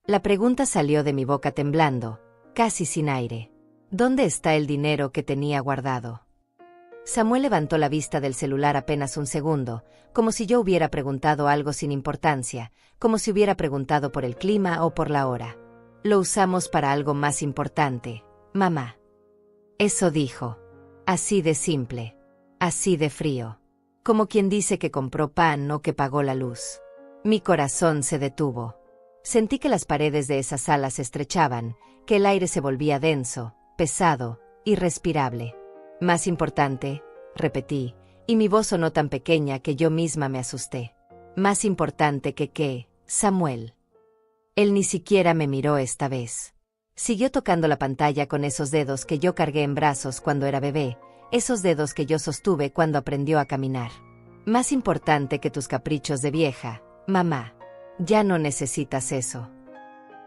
La pregunta salió de mi boca temblando, casi sin aire. ¿Dónde está el dinero que tenía guardado? Samuel levantó la vista del celular apenas un segundo, como si yo hubiera preguntado algo sin importancia, como si hubiera preguntado por el clima o por la hora. Lo usamos para algo más importante, mamá. Eso dijo. Así de simple. Así de frío. Como quien dice que compró pan o que pagó la luz. Mi corazón se detuvo. Sentí que las paredes de esa sala se estrechaban, que el aire se volvía denso, pesado, irrespirable. Más importante, repetí, y mi voz sonó tan pequeña que yo misma me asusté. Más importante que qué, Samuel. Él ni siquiera me miró esta vez. Siguió tocando la pantalla con esos dedos que yo cargué en brazos cuando era bebé, esos dedos que yo sostuve cuando aprendió a caminar. Más importante que tus caprichos de vieja, mamá. Ya no necesitas eso.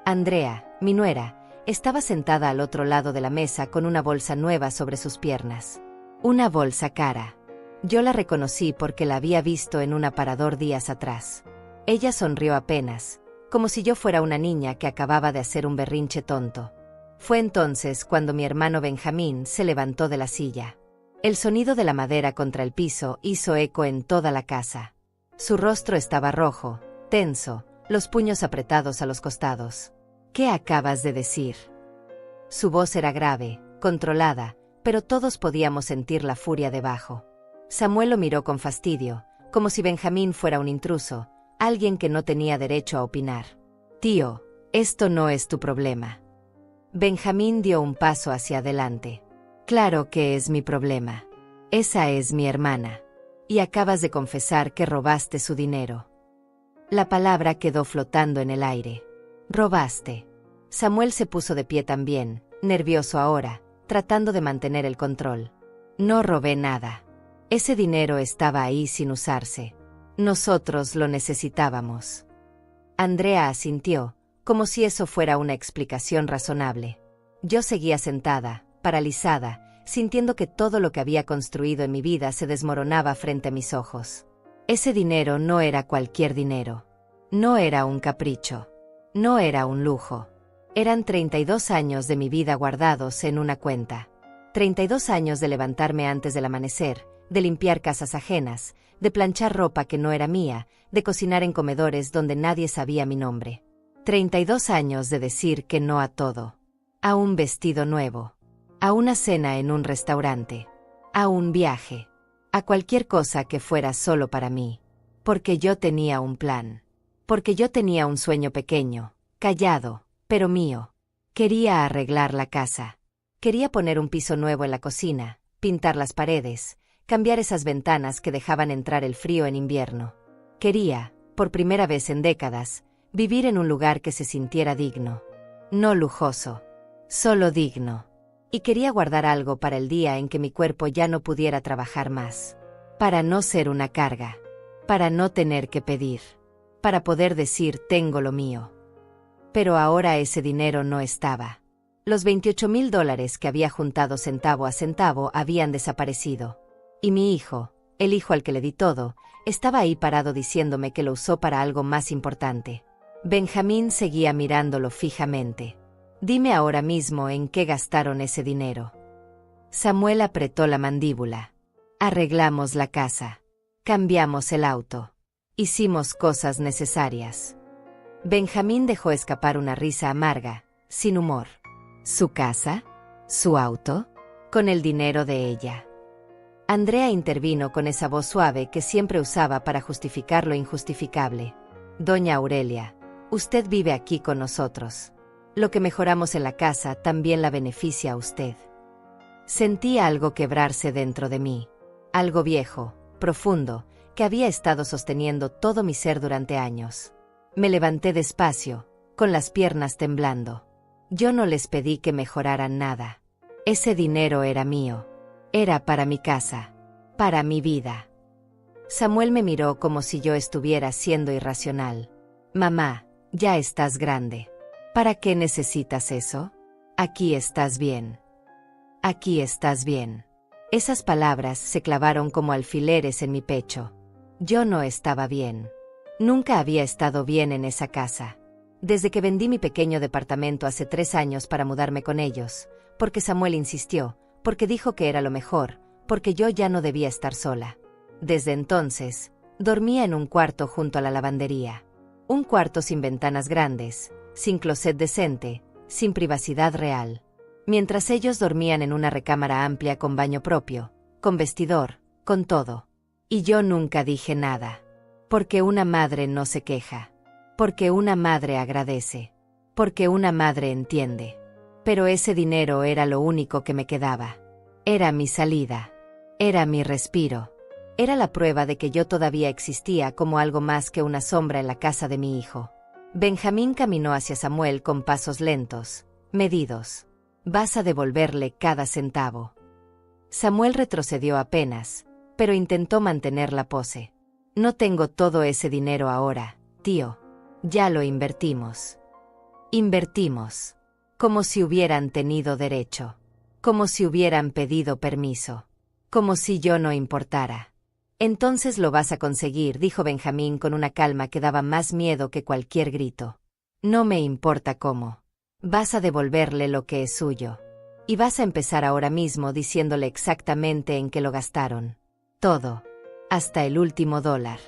Andrea, mi nuera, estaba sentada al otro lado de la mesa con una bolsa nueva sobre sus piernas. Una bolsa cara. Yo la reconocí porque la había visto en un aparador días atrás. Ella sonrió apenas, como si yo fuera una niña que acababa de hacer un berrinche tonto. Fue entonces cuando mi hermano Benjamín se levantó de la silla. El sonido de la madera contra el piso hizo eco en toda la casa. Su rostro estaba rojo, tenso, los puños apretados a los costados. ¿Qué acabas de decir? Su voz era grave, controlada, pero todos podíamos sentir la furia debajo. Samuel lo miró con fastidio, como si Benjamín fuera un intruso, alguien que no tenía derecho a opinar. Tío, esto no es tu problema. Benjamín dio un paso hacia adelante. Claro que es mi problema. Esa es mi hermana. Y acabas de confesar que robaste su dinero. La palabra quedó flotando en el aire. Robaste. Samuel se puso de pie también, nervioso ahora, tratando de mantener el control. No robé nada. Ese dinero estaba ahí sin usarse. Nosotros lo necesitábamos. Andrea asintió, como si eso fuera una explicación razonable. Yo seguía sentada, paralizada, sintiendo que todo lo que había construido en mi vida se desmoronaba frente a mis ojos. Ese dinero no era cualquier dinero. No era un capricho. No era un lujo. Eran 32 años de mi vida guardados en una cuenta. 32 años de levantarme antes del amanecer, de limpiar casas ajenas, de planchar ropa que no era mía, de cocinar en comedores donde nadie sabía mi nombre. 32 años de decir que no a todo. A un vestido nuevo. A una cena en un restaurante. A un viaje. A cualquier cosa que fuera solo para mí. Porque yo tenía un plan. Porque yo tenía un sueño pequeño, callado, pero mío. Quería arreglar la casa. Quería poner un piso nuevo en la cocina, pintar las paredes, cambiar esas ventanas que dejaban entrar el frío en invierno. Quería, por primera vez en décadas, vivir en un lugar que se sintiera digno. No lujoso, solo digno. Y quería guardar algo para el día en que mi cuerpo ya no pudiera trabajar más. Para no ser una carga. Para no tener que pedir. Para poder decir tengo lo mío. Pero ahora ese dinero no estaba. Los $28,000 que había juntado centavo a centavo habían desaparecido. Y mi hijo, el hijo al que le di todo, estaba ahí parado diciéndome que lo usó para algo más importante. Benjamín seguía mirándolo fijamente. Dime ahora mismo en qué gastaron ese dinero. Samuel apretó la mandíbula. Arreglamos la casa. Cambiamos el auto. Hicimos cosas necesarias. Benjamín dejó escapar una risa amarga, sin humor. ¿Su casa? ¿Su auto? Con el dinero de ella. Andrea intervino con esa voz suave que siempre usaba para justificar lo injustificable. Doña Aurelia, usted vive aquí con nosotros. Lo que mejoramos en la casa también la beneficia a usted. Sentí algo quebrarse dentro de mí. Algo viejo, profundo, que había estado sosteniendo todo mi ser durante años. Me levanté despacio, con las piernas temblando. Yo no les pedí que mejoraran nada. Ese dinero era mío. Era para mi casa. Para mi vida. Samuel me miró como si yo estuviera siendo irracional. Mamá, ya estás grande. ¿Para qué necesitas eso? Aquí estás bien. Aquí estás bien. Esas palabras se clavaron como alfileres en mi pecho. Yo no estaba bien. Nunca había estado bien en esa casa. Desde que vendí mi pequeño departamento hace 3 años para mudarme con ellos, porque Samuel insistió, porque dijo que era lo mejor, porque yo ya no debía estar sola. Desde entonces, dormía en un cuarto junto a la lavandería. Un cuarto sin ventanas grandes, sin closet decente, sin privacidad real. Mientras ellos dormían en una recámara amplia con baño propio, con vestidor, con todo. Y yo nunca dije nada. Porque una madre no se queja. Porque una madre agradece. Porque una madre entiende. Pero ese dinero era lo único que me quedaba. Era mi salida. Era mi respiro. Era la prueba de que yo todavía existía como algo más que una sombra en la casa de mi hijo. Benjamín caminó hacia Samuel con pasos lentos, medidos. Vas a devolverle cada centavo. Samuel retrocedió apenas, pero intentó mantener la pose. No tengo todo ese dinero ahora, tío. Ya lo invertimos. Invertimos. Como si hubieran tenido derecho. Como si hubieran pedido permiso. Como si yo no importara. Entonces lo vas a conseguir, dijo Benjamín con una calma que daba más miedo que cualquier grito. No me importa cómo. Vas a devolverle lo que es suyo. Y vas a empezar ahora mismo diciéndole exactamente en qué lo gastaron. Todo. Hasta el último dólar.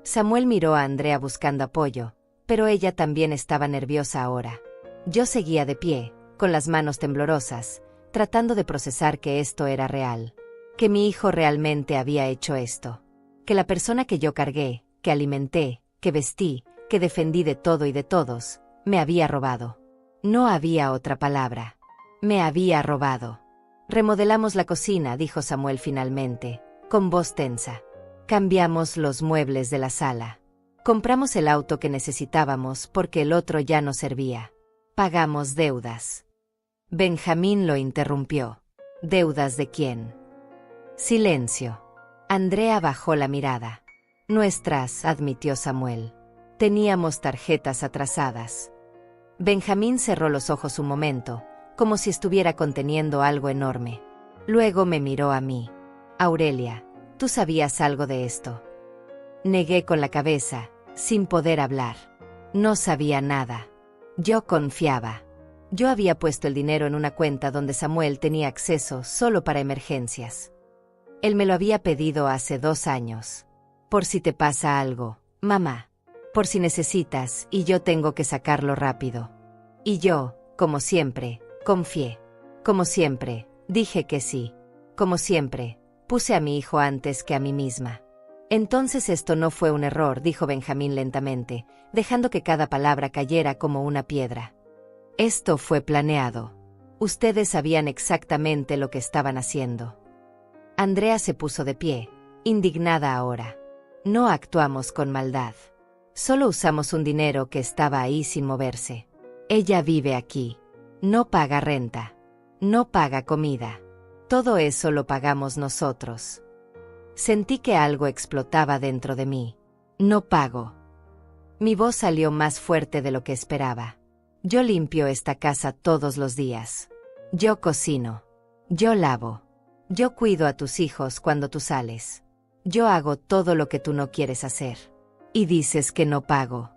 Samuel miró a Andrea buscando apoyo, pero ella también estaba nerviosa ahora. Yo seguía de pie, con las manos temblorosas, tratando de procesar que esto era real. Que mi hijo realmente había hecho esto. Que la persona que yo cargué, que alimenté, que vestí, que defendí de todo y de todos, me había robado. No había otra palabra. Me había robado. Remodelamos la cocina, dijo Samuel finalmente, con voz tensa. Cambiamos los muebles de la sala. Compramos el auto que necesitábamos porque el otro ya no servía. Pagamos deudas. Benjamín lo interrumpió. ¿Deudas de quién? Silencio. Andrea bajó la mirada. Nuestras, admitió Samuel. Teníamos tarjetas atrasadas. Benjamín cerró los ojos un momento, como si estuviera conteniendo algo enorme. Luego me miró a mí. Aurelia, ¿tú sabías algo de esto? Negué con la cabeza, sin poder hablar. No sabía nada. Yo confiaba. Yo había puesto el dinero en una cuenta donde Samuel tenía acceso solo para emergencias. Él me lo había pedido hace 2 años. Por si te pasa algo, mamá. Por si necesitas y yo tengo que sacarlo rápido. Y yo, como siempre, confié. Como siempre, dije que sí. Como siempre, puse a mi hijo antes que a mí misma. Entonces esto no fue un error, dijo Benjamín lentamente, dejando que cada palabra cayera como una piedra. Esto fue planeado. Ustedes sabían exactamente lo que estaban haciendo. Andrea se puso de pie, indignada ahora. No actuamos con maldad. Solo usamos un dinero que estaba ahí sin moverse. Ella vive aquí. No paga renta. No paga comida. Todo eso lo pagamos nosotros. Sentí que algo explotaba dentro de mí. No pago. Mi voz salió más fuerte de lo que esperaba. Yo limpio esta casa todos los días. Yo cocino. Yo lavo. Yo cuido a tus hijos cuando tú sales. Yo hago todo lo que tú no quieres hacer. Y dices que no pago.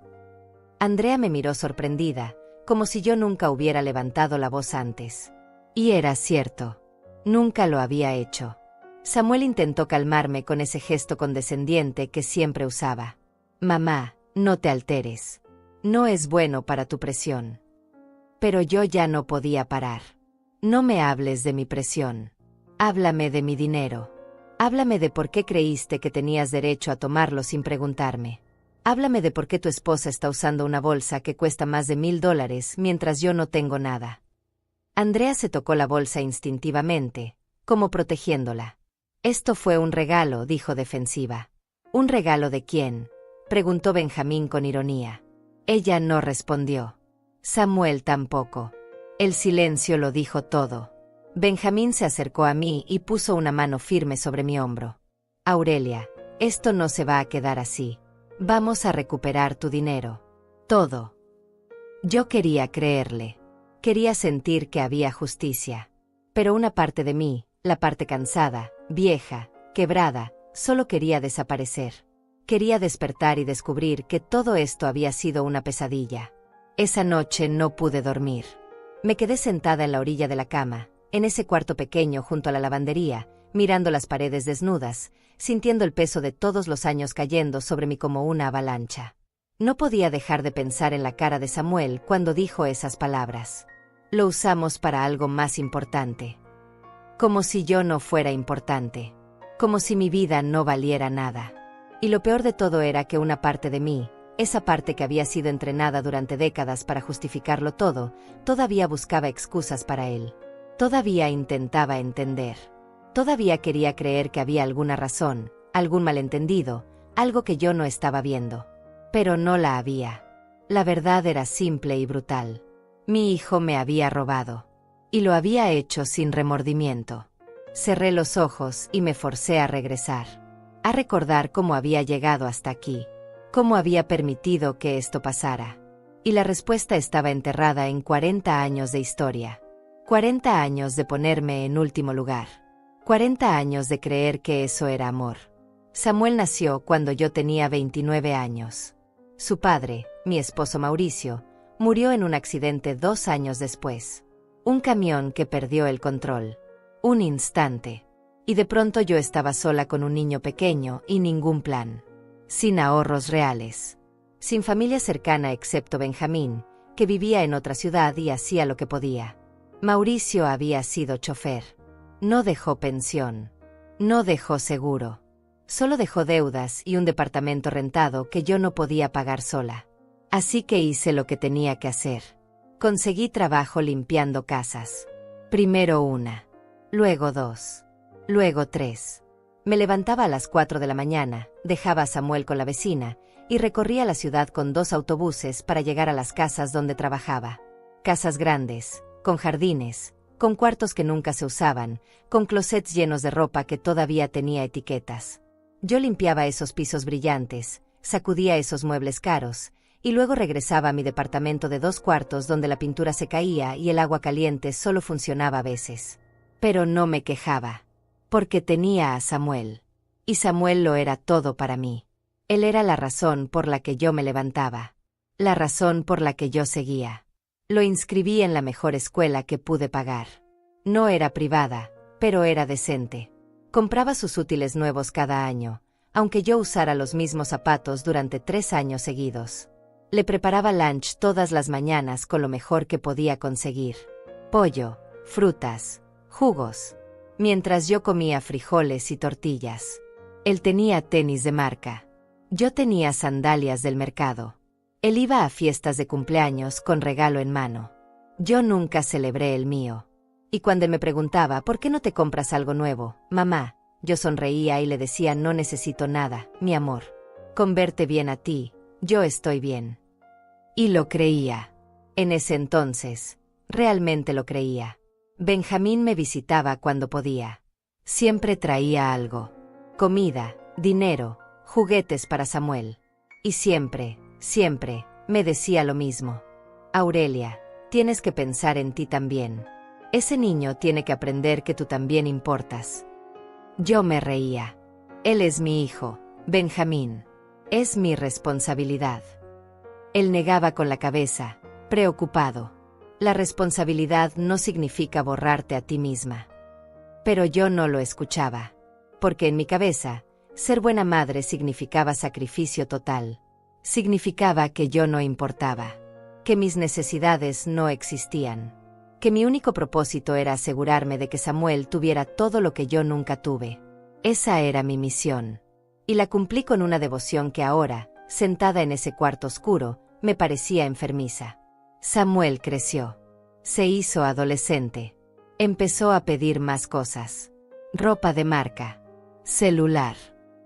Andrea me miró sorprendida, como si yo nunca hubiera levantado la voz antes. Y era cierto. Nunca lo había hecho. Samuel intentó calmarme con ese gesto condescendiente que siempre usaba. Mamá, no te alteres. No es bueno para tu presión. Pero yo ya no podía parar. No me hables de mi presión. Háblame de mi dinero. Háblame de por qué creíste que tenías derecho a tomarlo sin preguntarme. Háblame de por qué tu esposa está usando una bolsa que cuesta más de $1000 mientras yo no tengo nada. Andrea se tocó la bolsa instintivamente, como protegiéndola. Esto fue un regalo, dijo defensiva. ¿Un regalo de quién?, preguntó Benjamín con ironía. Ella no respondió. Samuel tampoco. El silencio lo dijo todo. Benjamín se acercó a mí y puso una mano firme sobre mi hombro. Aurelia, esto no se va a quedar así. Vamos a recuperar tu dinero. Todo. Yo quería creerle. Quería sentir que había justicia. Pero una parte de mí, la parte cansada, vieja, quebrada, solo quería desaparecer. Quería despertar y descubrir que todo esto había sido una pesadilla. Esa noche no pude dormir. Me quedé sentada en la orilla de la cama, en ese cuarto pequeño junto a la lavandería, mirando las paredes desnudas, sintiendo el peso de todos los años cayendo sobre mí como una avalancha. No podía dejar de pensar en la cara de Samuel cuando dijo esas palabras. Lo usamos para algo más importante. Como si yo no fuera importante. Como si mi vida no valiera nada. Y lo peor de todo era que una parte de mí, esa parte que había sido entrenada durante décadas para justificarlo todo, todavía buscaba excusas para él. Todavía intentaba entender. Todavía quería creer que había alguna razón, algún malentendido, algo que yo no estaba viendo. Pero no la había. La verdad era simple y brutal. Mi hijo me había robado. Y lo había hecho sin remordimiento. Cerré los ojos y me forcé a regresar. A recordar cómo había llegado hasta aquí. Cómo había permitido que esto pasara. Y la respuesta estaba enterrada en 40 años de historia. 40 años de ponerme en último lugar. 40 años de creer que eso era amor. Samuel nació cuando yo tenía 29 años. Su padre, mi esposo Mauricio, murió en un accidente 2 años después. Un camión que perdió el control. Un instante. Y de pronto yo estaba sola con un niño pequeño y ningún plan. Sin ahorros reales. Sin familia cercana excepto Benjamín, que vivía en otra ciudad y hacía lo que podía. Mauricio había sido chofer. No dejó pensión. No dejó seguro. Solo dejó deudas y un departamento rentado que yo no podía pagar sola. Así que hice lo que tenía que hacer. Conseguí trabajo limpiando casas. Primero 1. Luego 2. Luego 3. Me levantaba a las 4 de la mañana, dejaba a Samuel con la vecina, y recorría la ciudad con 2 autobuses para llegar a las casas donde trabajaba. Casas grandes, con jardines, con cuartos que nunca se usaban, con closets llenos de ropa que todavía tenía etiquetas. Yo limpiaba esos pisos brillantes, sacudía esos muebles caros, y luego regresaba a mi departamento de 2 cuartos donde la pintura se caía y el agua caliente solo funcionaba a veces. Pero no me quejaba. Porque tenía a Samuel. Y Samuel lo era todo para mí. Él era la razón por la que yo me levantaba. La razón por la que yo seguía. Lo inscribí en la mejor escuela que pude pagar. No era privada, pero era decente. Compraba sus útiles nuevos cada año, aunque yo usara los mismos zapatos durante 3 años seguidos. Le preparaba lunch todas las mañanas con lo mejor que podía conseguir. Pollo, frutas, jugos. Mientras yo comía frijoles y tortillas. Él tenía tenis de marca. Yo tenía sandalias del mercado. Él iba a fiestas de cumpleaños con regalo en mano. Yo nunca celebré el mío. Y cuando él me preguntaba, ¿por qué no te compras algo nuevo, mamá? Yo sonreía y le decía, no necesito nada, mi amor. Con verte bien a ti, yo estoy bien. Y lo creía. En ese entonces, realmente lo creía. Benjamín me visitaba cuando podía. Siempre traía algo. Comida, dinero, juguetes para Samuel. Y siempre, me decía lo mismo. Aurelia, tienes que pensar en ti también. Ese niño tiene que aprender que tú también importas. Yo me reía. Él es mi hijo, Benjamín. Es mi responsabilidad. Él negaba con la cabeza, preocupado. La responsabilidad no significa borrarte a ti misma. Pero yo no lo escuchaba. Porque en mi cabeza, ser buena madre significaba sacrificio total. Significaba que yo no importaba. Que mis necesidades no existían. Que mi único propósito era asegurarme de que Samuel tuviera todo lo que yo nunca tuve. Esa era mi misión. Y la cumplí con una devoción que ahora, sentada en ese cuarto oscuro, me parecía enfermiza. Samuel creció. Se hizo adolescente. Empezó a pedir más cosas. Ropa de marca. Celular.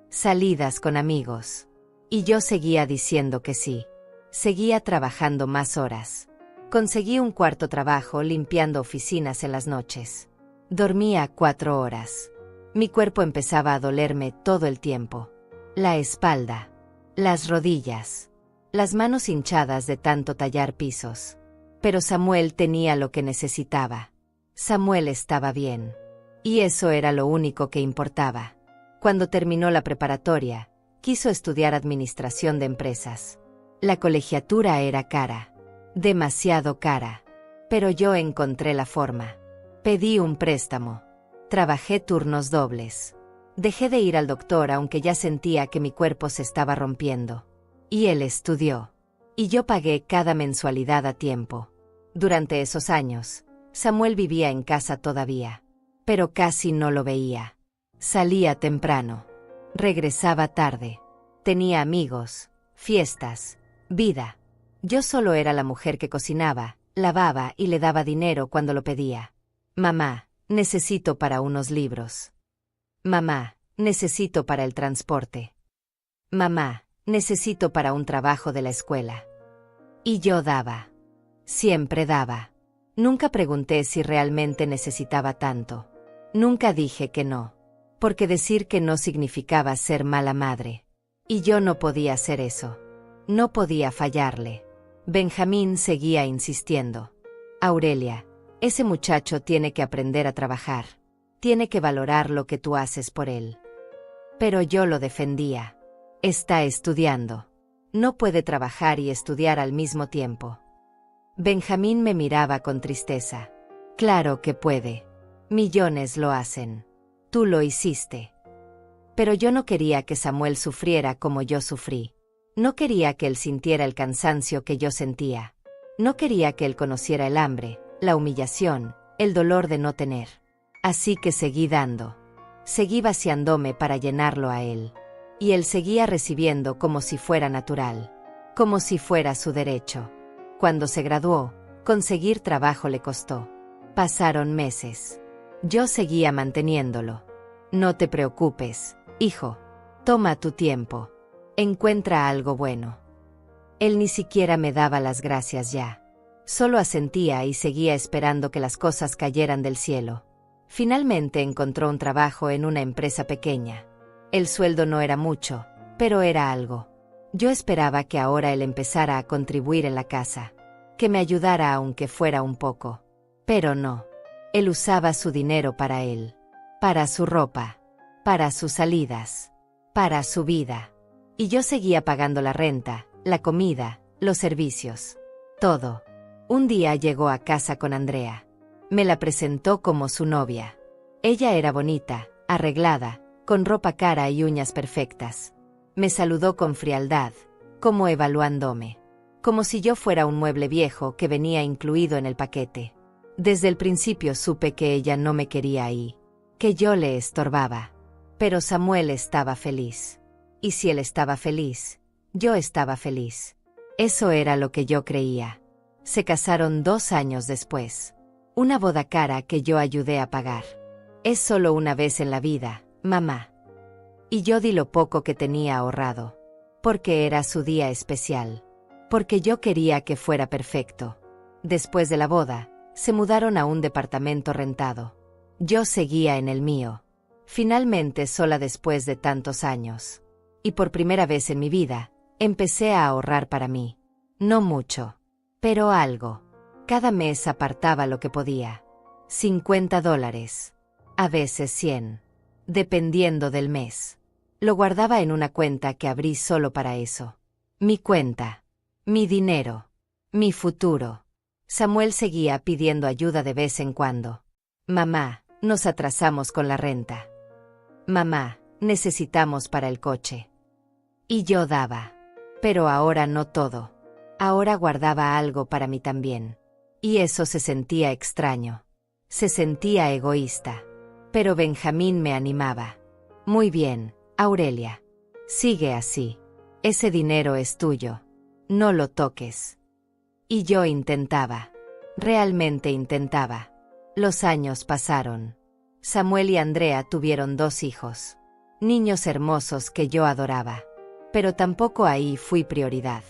Salidas con amigos. Y yo seguía diciendo que sí. Seguía trabajando más horas. Conseguí un cuarto trabajo limpiando oficinas en las noches. Dormía 4 horas. Mi cuerpo empezaba a dolerme todo el tiempo. La espalda. Las rodillas. Las manos hinchadas de tanto tallar pisos. Pero Samuel tenía lo que necesitaba. Samuel estaba bien. Y eso era lo único que importaba. Cuando terminó la preparatoria, quiso estudiar administración de empresas. La colegiatura era cara. demasiado cara. Pero yo encontré la forma. Pedí un préstamo. Trabajé turnos dobles. Dejé de ir al doctor aunque ya sentía que mi cuerpo se estaba rompiendo. Y él estudió. Y yo pagué cada mensualidad a tiempo. Durante esos años, Samuel vivía en casa todavía. Pero casi no lo veía. Salía temprano. Regresaba tarde. Tenía amigos, fiestas, vida. Yo solo era la mujer que cocinaba, lavaba y le daba dinero cuando lo pedía. Mamá, necesito para unos libros. Mamá, necesito para el transporte. Mamá, necesito para un trabajo de la escuela. Y yo daba. Siempre daba. Nunca pregunté si realmente necesitaba tanto. Nunca dije que no. Porque decir que no significaba ser mala madre. Y yo no podía hacer eso. No podía fallarle. Benjamín seguía insistiendo. Aurelia, ese muchacho tiene que aprender a trabajar. Tiene que valorar lo que tú haces por él. Pero yo lo defendía. Está estudiando. No puede trabajar y estudiar al mismo tiempo. Benjamín me miraba con tristeza. Claro que puede. Millones lo hacen. Tú lo hiciste. Pero yo no quería que Samuel sufriera como yo sufrí. No quería que él sintiera el cansancio que yo sentía. No quería que él conociera el hambre, la humillación, el dolor de no tener. Así que seguí dando. Seguí vaciándome para llenarlo a él. Y él seguía recibiendo como si fuera natural. Como si fuera su derecho. Cuando se graduó, conseguir trabajo le costó. Pasaron meses. Yo seguía manteniéndolo. No te preocupes, hijo. Toma tu tiempo. Encuentra algo bueno. Él ni siquiera me daba las gracias ya. Solo asentía y seguía esperando que las cosas cayeran del cielo. Finalmente encontró un trabajo en una empresa pequeña. El sueldo no era mucho, pero era algo. Yo esperaba que ahora él empezara a contribuir en la casa. Que me ayudara aunque fuera un poco. Pero no. Él usaba su dinero para él. Para su ropa. Para sus salidas. Para su vida. Y yo seguía pagando la renta, la comida, los servicios. Todo. Un día llegó a casa con Andrea. Me la presentó como su novia. Ella era bonita, arreglada, con ropa cara y uñas perfectas. Me saludó con frialdad, como evaluándome. Como si yo fuera un mueble viejo que venía incluido en el paquete. Desde el principio supe que ella no me quería ahí. Que yo le estorbaba. Pero Samuel estaba feliz. Y si él estaba feliz, yo estaba feliz. Eso era lo que yo creía. Se casaron 2 años después. Una boda cara que yo ayudé a pagar. Es solo una vez en la vida, mamá. Y yo di lo poco que tenía ahorrado. Porque era su día especial. Porque yo quería que fuera perfecto. Después de la boda, se mudaron a un departamento rentado. Yo seguía en el mío. Finalmente sola después de tantos años. Y por primera vez en mi vida, empecé a ahorrar para mí. No mucho. Pero algo. Cada mes apartaba lo que podía. $50. A veces 100. Dependiendo del mes. Lo guardaba en una cuenta que abrí solo para eso. Mi cuenta. Mi dinero. Mi futuro. Samuel seguía pidiendo ayuda de vez en cuando. Mamá, nos atrasamos con la renta. Mamá, necesitamos para el coche. Y yo daba. Pero ahora no todo. Ahora guardaba algo para mí también. Y eso se sentía extraño. Se sentía egoísta. Pero Benjamín me animaba. Muy bien, Aurelia. Sigue así. Ese dinero es tuyo. No lo toques. Y yo intentaba. Realmente intentaba. Los años pasaron. Samuel y Andrea tuvieron 2 hijos. Niños hermosos que yo adoraba. Pero tampoco ahí fui prioridad.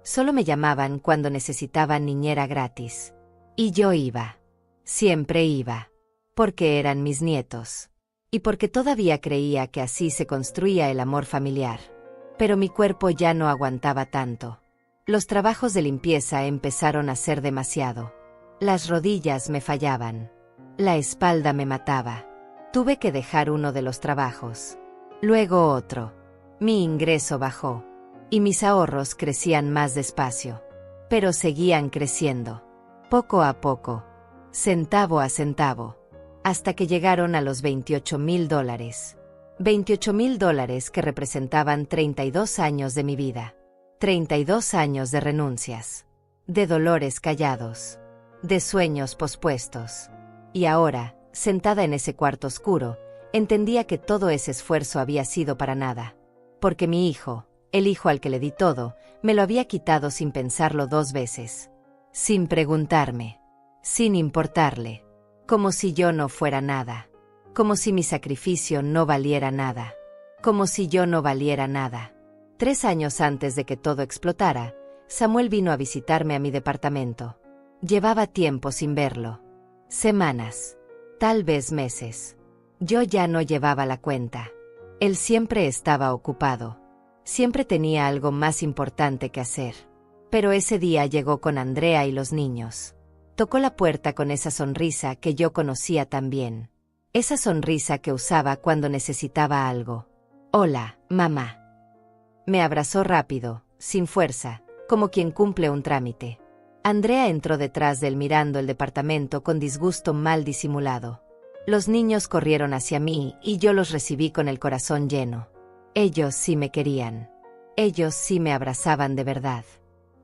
Solo me llamaban cuando necesitaban niñera gratis. Y yo iba. Siempre iba. Porque eran mis nietos. Y porque todavía creía que así se construía el amor familiar. Pero mi cuerpo ya no aguantaba tanto. Los trabajos de limpieza empezaron a ser demasiado. Las rodillas me fallaban. La espalda me mataba. Tuve que dejar uno de los trabajos. Luego otro. Mi ingreso bajó. Y mis ahorros crecían más despacio. pero seguían creciendo. Poco a poco, centavo a centavo, hasta que llegaron a los $28,000. $28,000 que representaban 32 años de mi vida. 32 años de renuncias, de dolores callados, de sueños pospuestos. Y ahora, sentada en ese cuarto oscuro, entendía que todo ese esfuerzo había sido para nada. Porque mi hijo, el hijo al que le di todo, me lo había quitado sin pensarlo 2 veces. Sin preguntarme, sin importarle, como si yo no fuera nada, como si mi sacrificio no valiera nada, como si yo no valiera nada. 3 años antes de que todo explotara, Samuel vino a visitarme a mi departamento. Llevaba tiempo sin verlo. Semanas, tal vez meses. Yo ya no llevaba la cuenta. Él siempre estaba ocupado. Siempre tenía algo más importante que hacer. Pero ese día llegó con Andrea y los niños. Tocó la puerta con esa sonrisa que yo conocía tan bien. Esa sonrisa que usaba cuando necesitaba algo. Hola, mamá. Me abrazó rápido, sin fuerza, como quien cumple un trámite. Andrea entró detrás de él mirando el departamento con disgusto mal disimulado. Los niños corrieron hacia mí y yo los recibí con el corazón lleno. Ellos sí me querían. Ellos sí me abrazaban de verdad.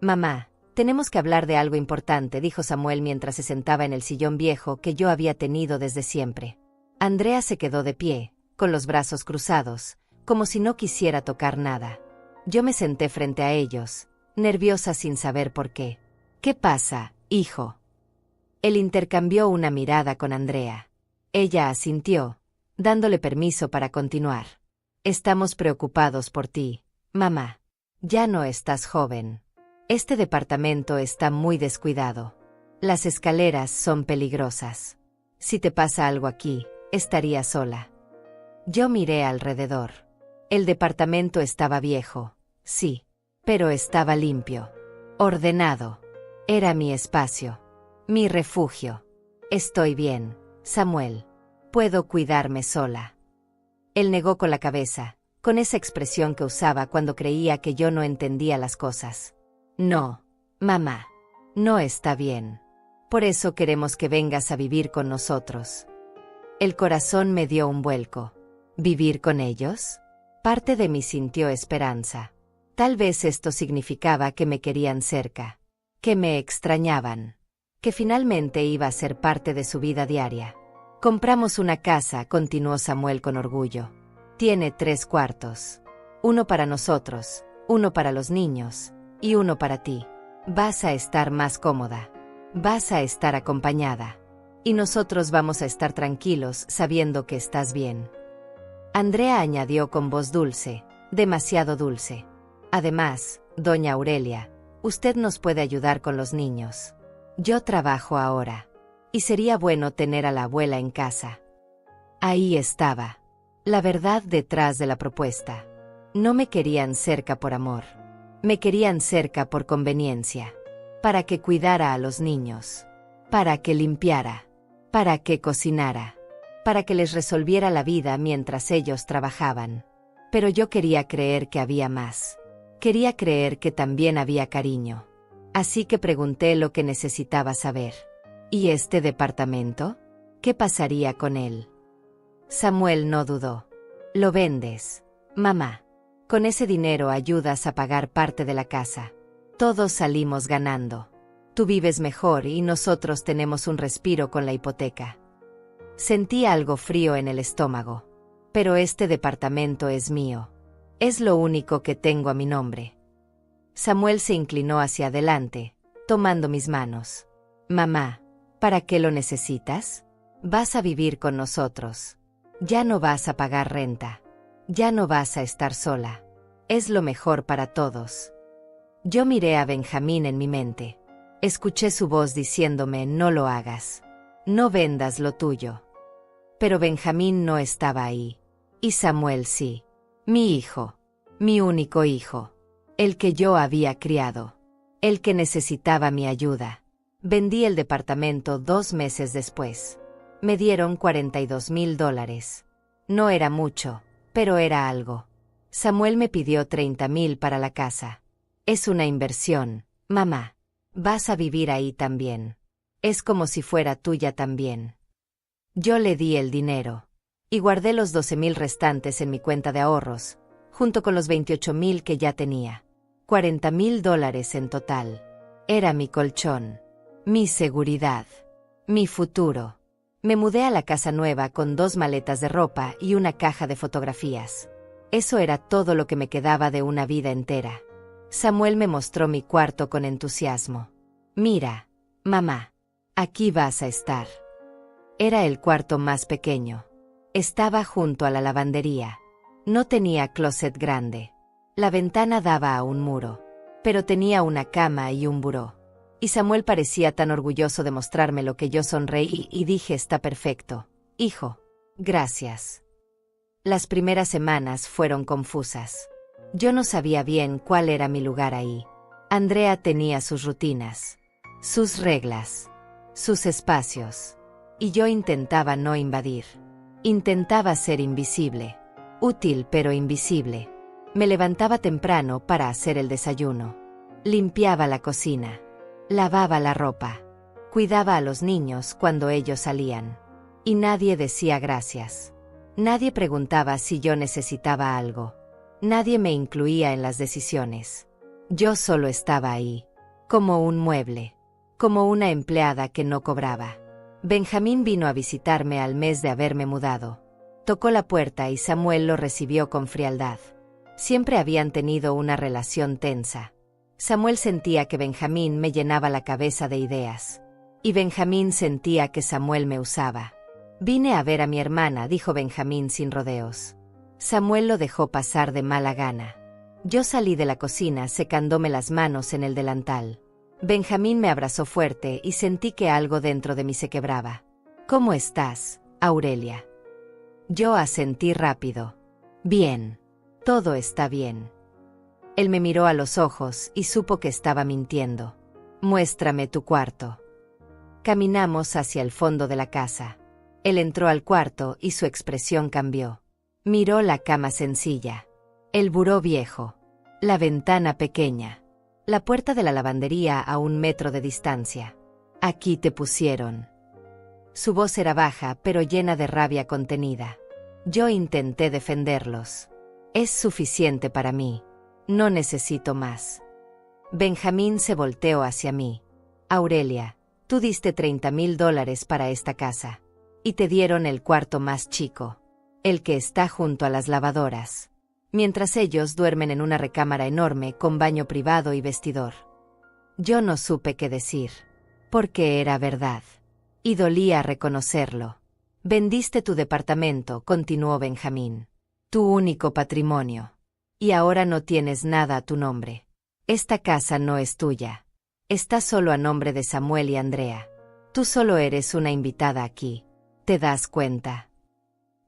Mamá, tenemos que hablar de algo importante, dijo Samuel mientras se sentaba en el sillón viejo que yo había tenido desde siempre. Andrea se quedó de pie, con los brazos cruzados, como si no quisiera tocar nada. Yo me senté frente a ellos, nerviosa sin saber por qué. ¿Qué pasa, hijo? Él intercambió una mirada con Andrea. Ella asintió, dándole permiso para continuar. Estamos preocupados por ti, mamá. Ya no estás joven. Este departamento está muy descuidado. Las escaleras son peligrosas. Si te pasa algo aquí, estaría sola. Yo miré alrededor. El departamento estaba viejo, sí, pero estaba limpio, ordenado. Era mi espacio, mi refugio. Estoy bien, Samuel. Puedo cuidarme sola. Él negó con la cabeza, con esa expresión que usaba cuando creía que yo no entendía las cosas. No, mamá, no está bien. Por eso queremos que vengas a vivir con nosotros. El corazón me dio un vuelco. ¿Vivir con ellos? Parte de mí sintió esperanza. Tal vez esto significaba que me querían cerca, que me extrañaban, que finalmente iba a ser parte de su vida diaria. Compramos una casa, continuó Samuel con orgullo. Tiene 3 cuartos. Uno para nosotros, uno para los niños, y uno para ti. Vas a estar más cómoda. Vas a estar acompañada. Y nosotros vamos a estar tranquilos sabiendo que estás bien. Andrea añadió con voz dulce, demasiado dulce. Además, doña Aurelia, usted nos puede ayudar con los niños. Yo trabajo ahora. Y sería bueno tener a la abuela en casa. Ahí estaba. La verdad detrás de la propuesta. No me querían cerca por amor. Me querían cerca por conveniencia. Para que cuidara a los niños. Para que limpiara. Para que cocinara. Para que les resolviera la vida mientras ellos trabajaban. Pero yo quería creer que había más. Quería creer que también había cariño. Así que pregunté lo que necesitaba saber. ¿Y este departamento? ¿Qué pasaría con él? Samuel no dudó. Lo vendes, mamá. Con ese dinero ayudas a pagar parte de la casa. Todos salimos ganando. Tú vives mejor y nosotros tenemos un respiro con la hipoteca. Sentí algo frío en el estómago. Pero este departamento es mío. Es lo único que tengo a mi nombre. Samuel se inclinó hacia adelante, tomando mis manos. Mamá, ¿para qué lo necesitas? Vas a vivir con nosotros. Ya no vas a pagar renta. Ya no vas a estar sola. Es lo mejor para todos. Yo miré a Benjamín en mi mente. Escuché su voz diciéndome: no lo hagas. No vendas lo tuyo. Pero Benjamín no estaba ahí. Y Samuel sí. Mi hijo. Mi único hijo. El que yo había criado. El que necesitaba mi ayuda. Vendí el departamento 2 meses después. Me dieron $42,000. No era mucho, pero era algo. Samuel me pidió $30,000 para la casa. Es una inversión, mamá. Vas a vivir ahí también. Es como si fuera tuya también. Yo le di el dinero. Y guardé los 12,000 restantes en mi cuenta de ahorros, junto con los 28,000 que ya tenía. $40,000 en total. Era mi colchón. Mi seguridad. Mi futuro. Me mudé a la casa nueva con 2 maletas de ropa y una caja de fotografías. Eso era todo lo que me quedaba de una vida entera. Samuel me mostró mi cuarto con entusiasmo. Mira, mamá. Aquí vas a estar. Era el cuarto más pequeño. Estaba junto a la lavandería. No tenía closet grande. La ventana daba a un muro, pero tenía una cama y un buró. Y Samuel parecía tan orgulloso de mostrarme lo que yo sonreí y dije: está perfecto, hijo. Gracias. Las primeras semanas fueron confusas. Yo no sabía bien cuál era mi lugar ahí. Andrea tenía sus rutinas, sus reglas, sus espacios. Y yo intentaba no invadir. Intentaba ser invisible. Útil pero invisible. Me levantaba temprano para hacer el desayuno. Limpiaba la cocina. Lavaba la ropa. Cuidaba a los niños cuando ellos salían. Y nadie decía gracias. Nadie preguntaba si yo necesitaba algo. Nadie me incluía en las decisiones. Yo solo estaba ahí. Como un mueble. Como una empleada que no cobraba. Benjamín vino a visitarme al mes de haberme mudado. Tocó la puerta y Samuel lo recibió con frialdad. Siempre habían tenido una relación tensa. Samuel sentía que Benjamín me llenaba la cabeza de ideas. Y Benjamín sentía que Samuel me usaba. Vine a ver a mi hermana, dijo Benjamín sin rodeos. Samuel lo dejó pasar de mala gana. Yo salí de la cocina secándome las manos en el delantal. Benjamín me abrazó fuerte y sentí que algo dentro de mí se quebraba. ¿Cómo estás, Aurelia? Yo asentí rápido. Bien. Todo está bien. Él me miró a los ojos y supo que estaba mintiendo. Muéstrame tu cuarto. Caminamos hacia el fondo de la casa. Él entró al cuarto y su expresión cambió. Miró la cama sencilla. El buró viejo. La ventana pequeña. La puerta de la lavandería a 1 metro de distancia. Aquí te pusieron. Su voz era baja pero llena de rabia contenida. Yo intenté defenderlos. Es suficiente para mí. No necesito más. Benjamín se volteó hacia mí. Aurelia, tú diste $30,000 para esta casa. Y te dieron el cuarto más chico. El que está junto a las lavadoras. Mientras ellos duermen en una recámara enorme con baño privado y vestidor. Yo no supe qué decir. Porque era verdad. Y dolía reconocerlo. Vendiste tu departamento, continuó Benjamín. Tu único patrimonio. Y ahora no tienes nada a tu nombre. Esta casa no es tuya. Está solo a nombre de Samuel y Andrea. Tú solo eres una invitada aquí. ¿Te das cuenta?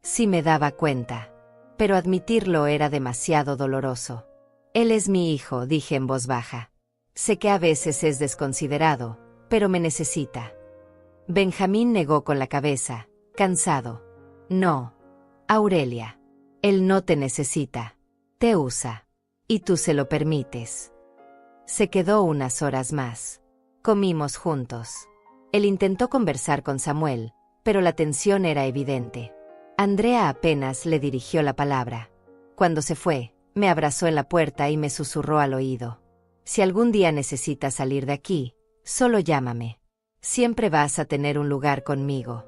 Sí me daba cuenta. Pero admitirlo era demasiado doloroso. Él es mi hijo, dije en voz baja. Sé que a veces es desconsiderado, pero me necesita. Benjamín negó con la cabeza, cansado. No, Aurelia. Él no te necesita. Te usa. Y tú se lo permites. Se quedó unas horas más. Comimos juntos. Él intentó conversar con Samuel, pero la tensión era evidente. Andrea apenas le dirigió la palabra. Cuando se fue, me abrazó en la puerta y me susurró al oído. Si algún día necesitas salir de aquí, solo llámame. Siempre vas a tener un lugar conmigo.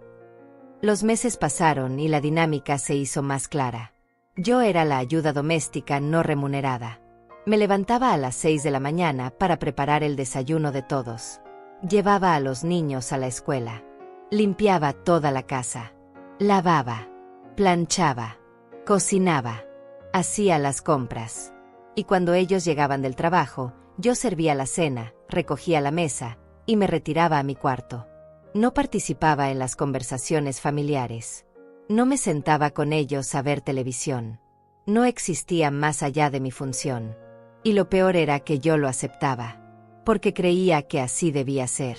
Los meses pasaron y la dinámica se hizo más clara. Yo era la ayuda doméstica no remunerada. Me levantaba a las 6 de la mañana para preparar el desayuno de todos. Llevaba a los niños a la escuela. Limpiaba toda la casa. Lavaba. Planchaba. Cocinaba. Hacía las compras. Y cuando ellos llegaban del trabajo, yo servía la cena, recogía la mesa y me retiraba a mi cuarto. No participaba en las conversaciones familiares. No me sentaba con ellos a ver televisión. No existía más allá de mi función. Y lo peor era que yo lo aceptaba. Porque creía que así debía ser.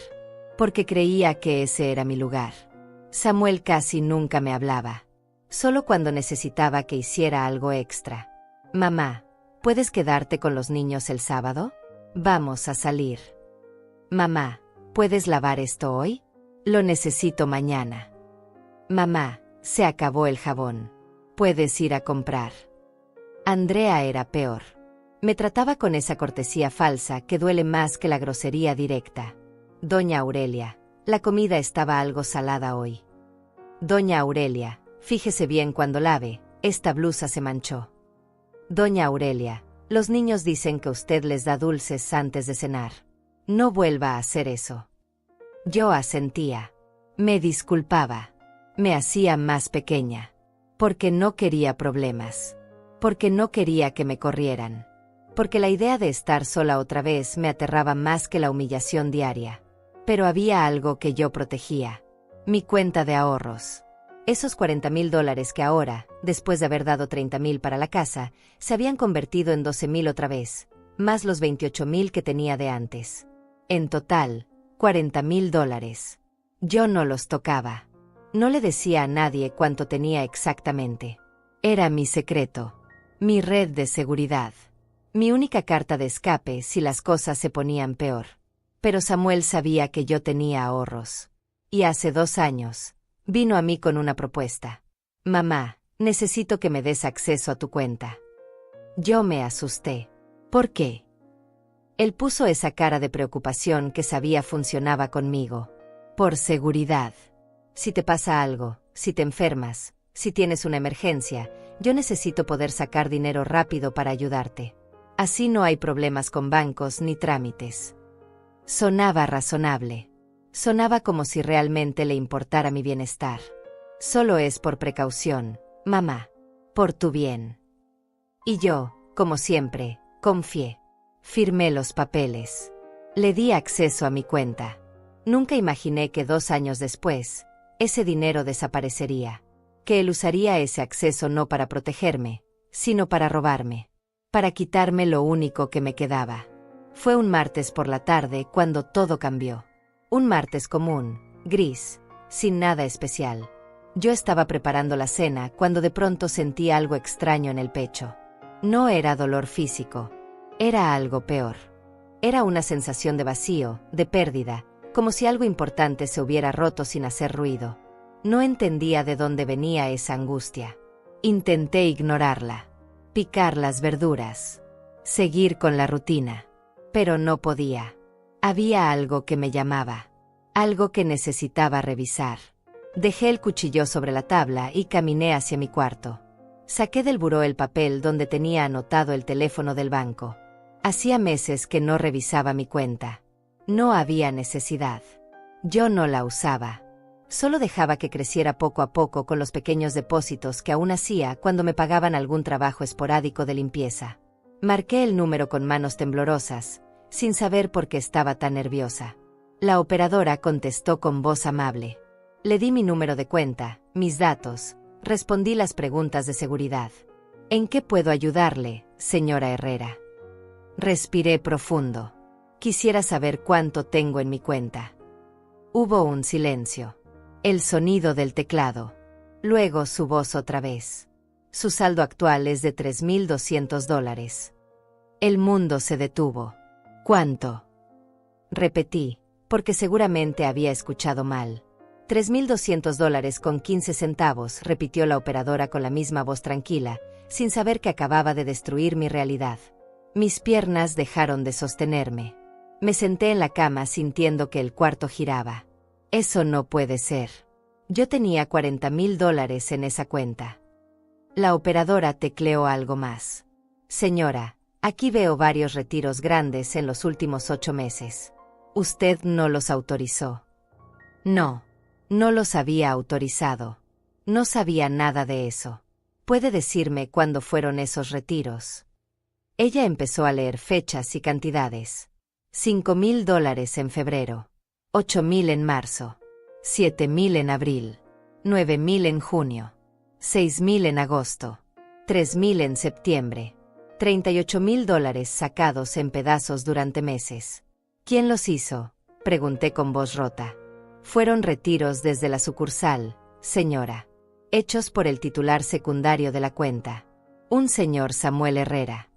Porque creía que ese era mi lugar. Samuel casi nunca me hablaba. Solo cuando necesitaba que hiciera algo extra. Mamá, ¿puedes quedarte con los niños el sábado? Vamos a salir. Mamá, ¿puedes lavar esto hoy? Lo necesito mañana. Mamá, se acabó el jabón. Puedes ir a comprar. Andrea era peor. Me trataba con esa cortesía falsa que duele más que la grosería directa. Doña Aurelia, la comida estaba algo salada hoy. Doña Aurelia, fíjese bien cuando lave, esta blusa se manchó. Doña Aurelia, los niños dicen que usted les da dulces antes de cenar. No vuelva a hacer eso. Yo asentía. Me disculpaba. Me hacía más pequeña. Porque no quería problemas. Porque no quería que me corrieran. Porque la idea de estar sola otra vez me aterraba más que la humillación diaria. Pero había algo que yo protegía. Mi cuenta de ahorros. Esos $40,000 que ahora, después de haber dado $30,000 para la casa, se habían convertido en $12,000 otra vez, más los $28,000 que tenía de antes. En total, $40,000. Yo no los tocaba. No le decía a nadie cuánto tenía exactamente. Era mi secreto. Mi red de seguridad. Mi única carta de escape si las cosas se ponían peor. Pero Samuel sabía que yo tenía ahorros. Y hace 2 años, vino a mí con una propuesta. Mamá, necesito que me des acceso a tu cuenta. Yo me asusté. ¿Por qué? Él puso esa cara de preocupación que sabía funcionaba conmigo. Por seguridad. Si te pasa algo, si te enfermas, si tienes una emergencia, yo necesito poder sacar dinero rápido para ayudarte. Así no hay problemas con bancos ni trámites. Sonaba razonable. Sonaba como si realmente le importara mi bienestar. Solo es por precaución, mamá. Por tu bien. Y yo, como siempre, confié. Firmé los papeles. Le di acceso a mi cuenta. Nunca imaginé que 2 años después, ese dinero desaparecería. Que él usaría ese acceso no para protegerme, sino para robarme. Para quitarme lo único que me quedaba. Fue un martes por la tarde cuando todo cambió. Un martes común, gris, sin nada especial. Yo estaba preparando la cena cuando de pronto sentí algo extraño en el pecho. No era dolor físico. Era algo peor. Era una sensación de vacío, de pérdida, como si algo importante se hubiera roto sin hacer ruido. No entendía de dónde venía esa angustia. Intenté ignorarla. Picar las verduras. Seguir con la rutina. Pero no podía. Había algo que me llamaba. Algo que necesitaba revisar. Dejé el cuchillo sobre la tabla y caminé hacia mi cuarto. Saqué del buró el papel donde tenía anotado el teléfono del banco. Hacía meses que no revisaba mi cuenta. No había necesidad. Yo no la usaba. Solo dejaba que creciera poco a poco con los pequeños depósitos que aún hacía cuando me pagaban algún trabajo esporádico de limpieza. Marqué el número con manos temblorosas, sin saber por qué estaba tan nerviosa. La operadora contestó con voz amable. Le di mi número de cuenta, mis datos, respondí las preguntas de seguridad. ¿En qué puedo ayudarle, señora Herrera? Respiré profundo. Quisiera saber cuánto tengo en mi cuenta. Hubo un silencio. El sonido del teclado. Luego su voz otra vez. Su saldo actual es de $3,200. El mundo se detuvo. ¿Cuánto? Repetí, porque seguramente había escuchado mal. $3,200 con 15 centavos, repitió la operadora con la misma voz tranquila, sin saber que acababa de destruir mi realidad. Mis piernas dejaron de sostenerme. Me senté en la cama sintiendo que el cuarto giraba. Eso no puede ser. Yo tenía $40,000 en esa cuenta. La operadora tecleó algo más. Señora, aquí veo varios retiros grandes en los últimos 8 meses. Usted no los autorizó. No, no los había autorizado. No sabía nada de eso. ¿Puede decirme cuándo fueron esos retiros? Ella empezó a leer fechas y cantidades. $5,000 en febrero. $8,000 en marzo. $7,000 en abril. $9,000 en junio. $6,000 en agosto. $3,000 en septiembre. $38,000 sacados en pedazos durante meses. ¿Quién los hizo? Pregunté con voz rota. Fueron retiros desde la sucursal, señora. Hechos por el titular secundario de la cuenta. Un señor Samuel Herrera.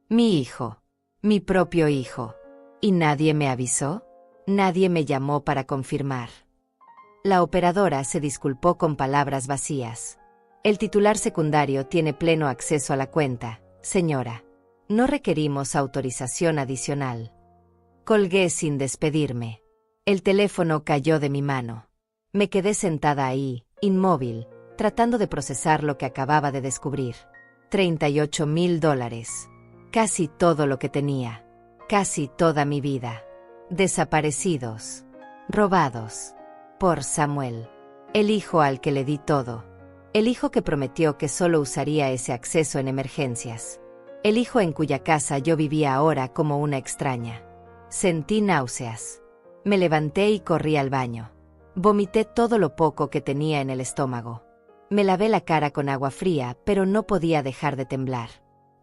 Mi hijo. Mi propio hijo. ¿Y nadie me avisó? Nadie me llamó para confirmar. La operadora se disculpó con palabras vacías. El titular secundario tiene pleno acceso a la cuenta, señora. No requerimos autorización adicional. Colgué sin despedirme. El teléfono cayó de mi mano. Me quedé sentada ahí, inmóvil, tratando de procesar lo que acababa de descubrir. $38,000. Casi todo lo que tenía. Casi toda mi vida. Desaparecidos. Robados. Por Samuel. El hijo al que le di todo. El hijo que prometió que solo usaría ese acceso en emergencias. El hijo en cuya casa yo vivía ahora como una extraña. Sentí náuseas. Me levanté y corrí al baño. Vomité todo lo poco que tenía en el estómago. Me lavé la cara con agua fría, pero no podía dejar de temblar.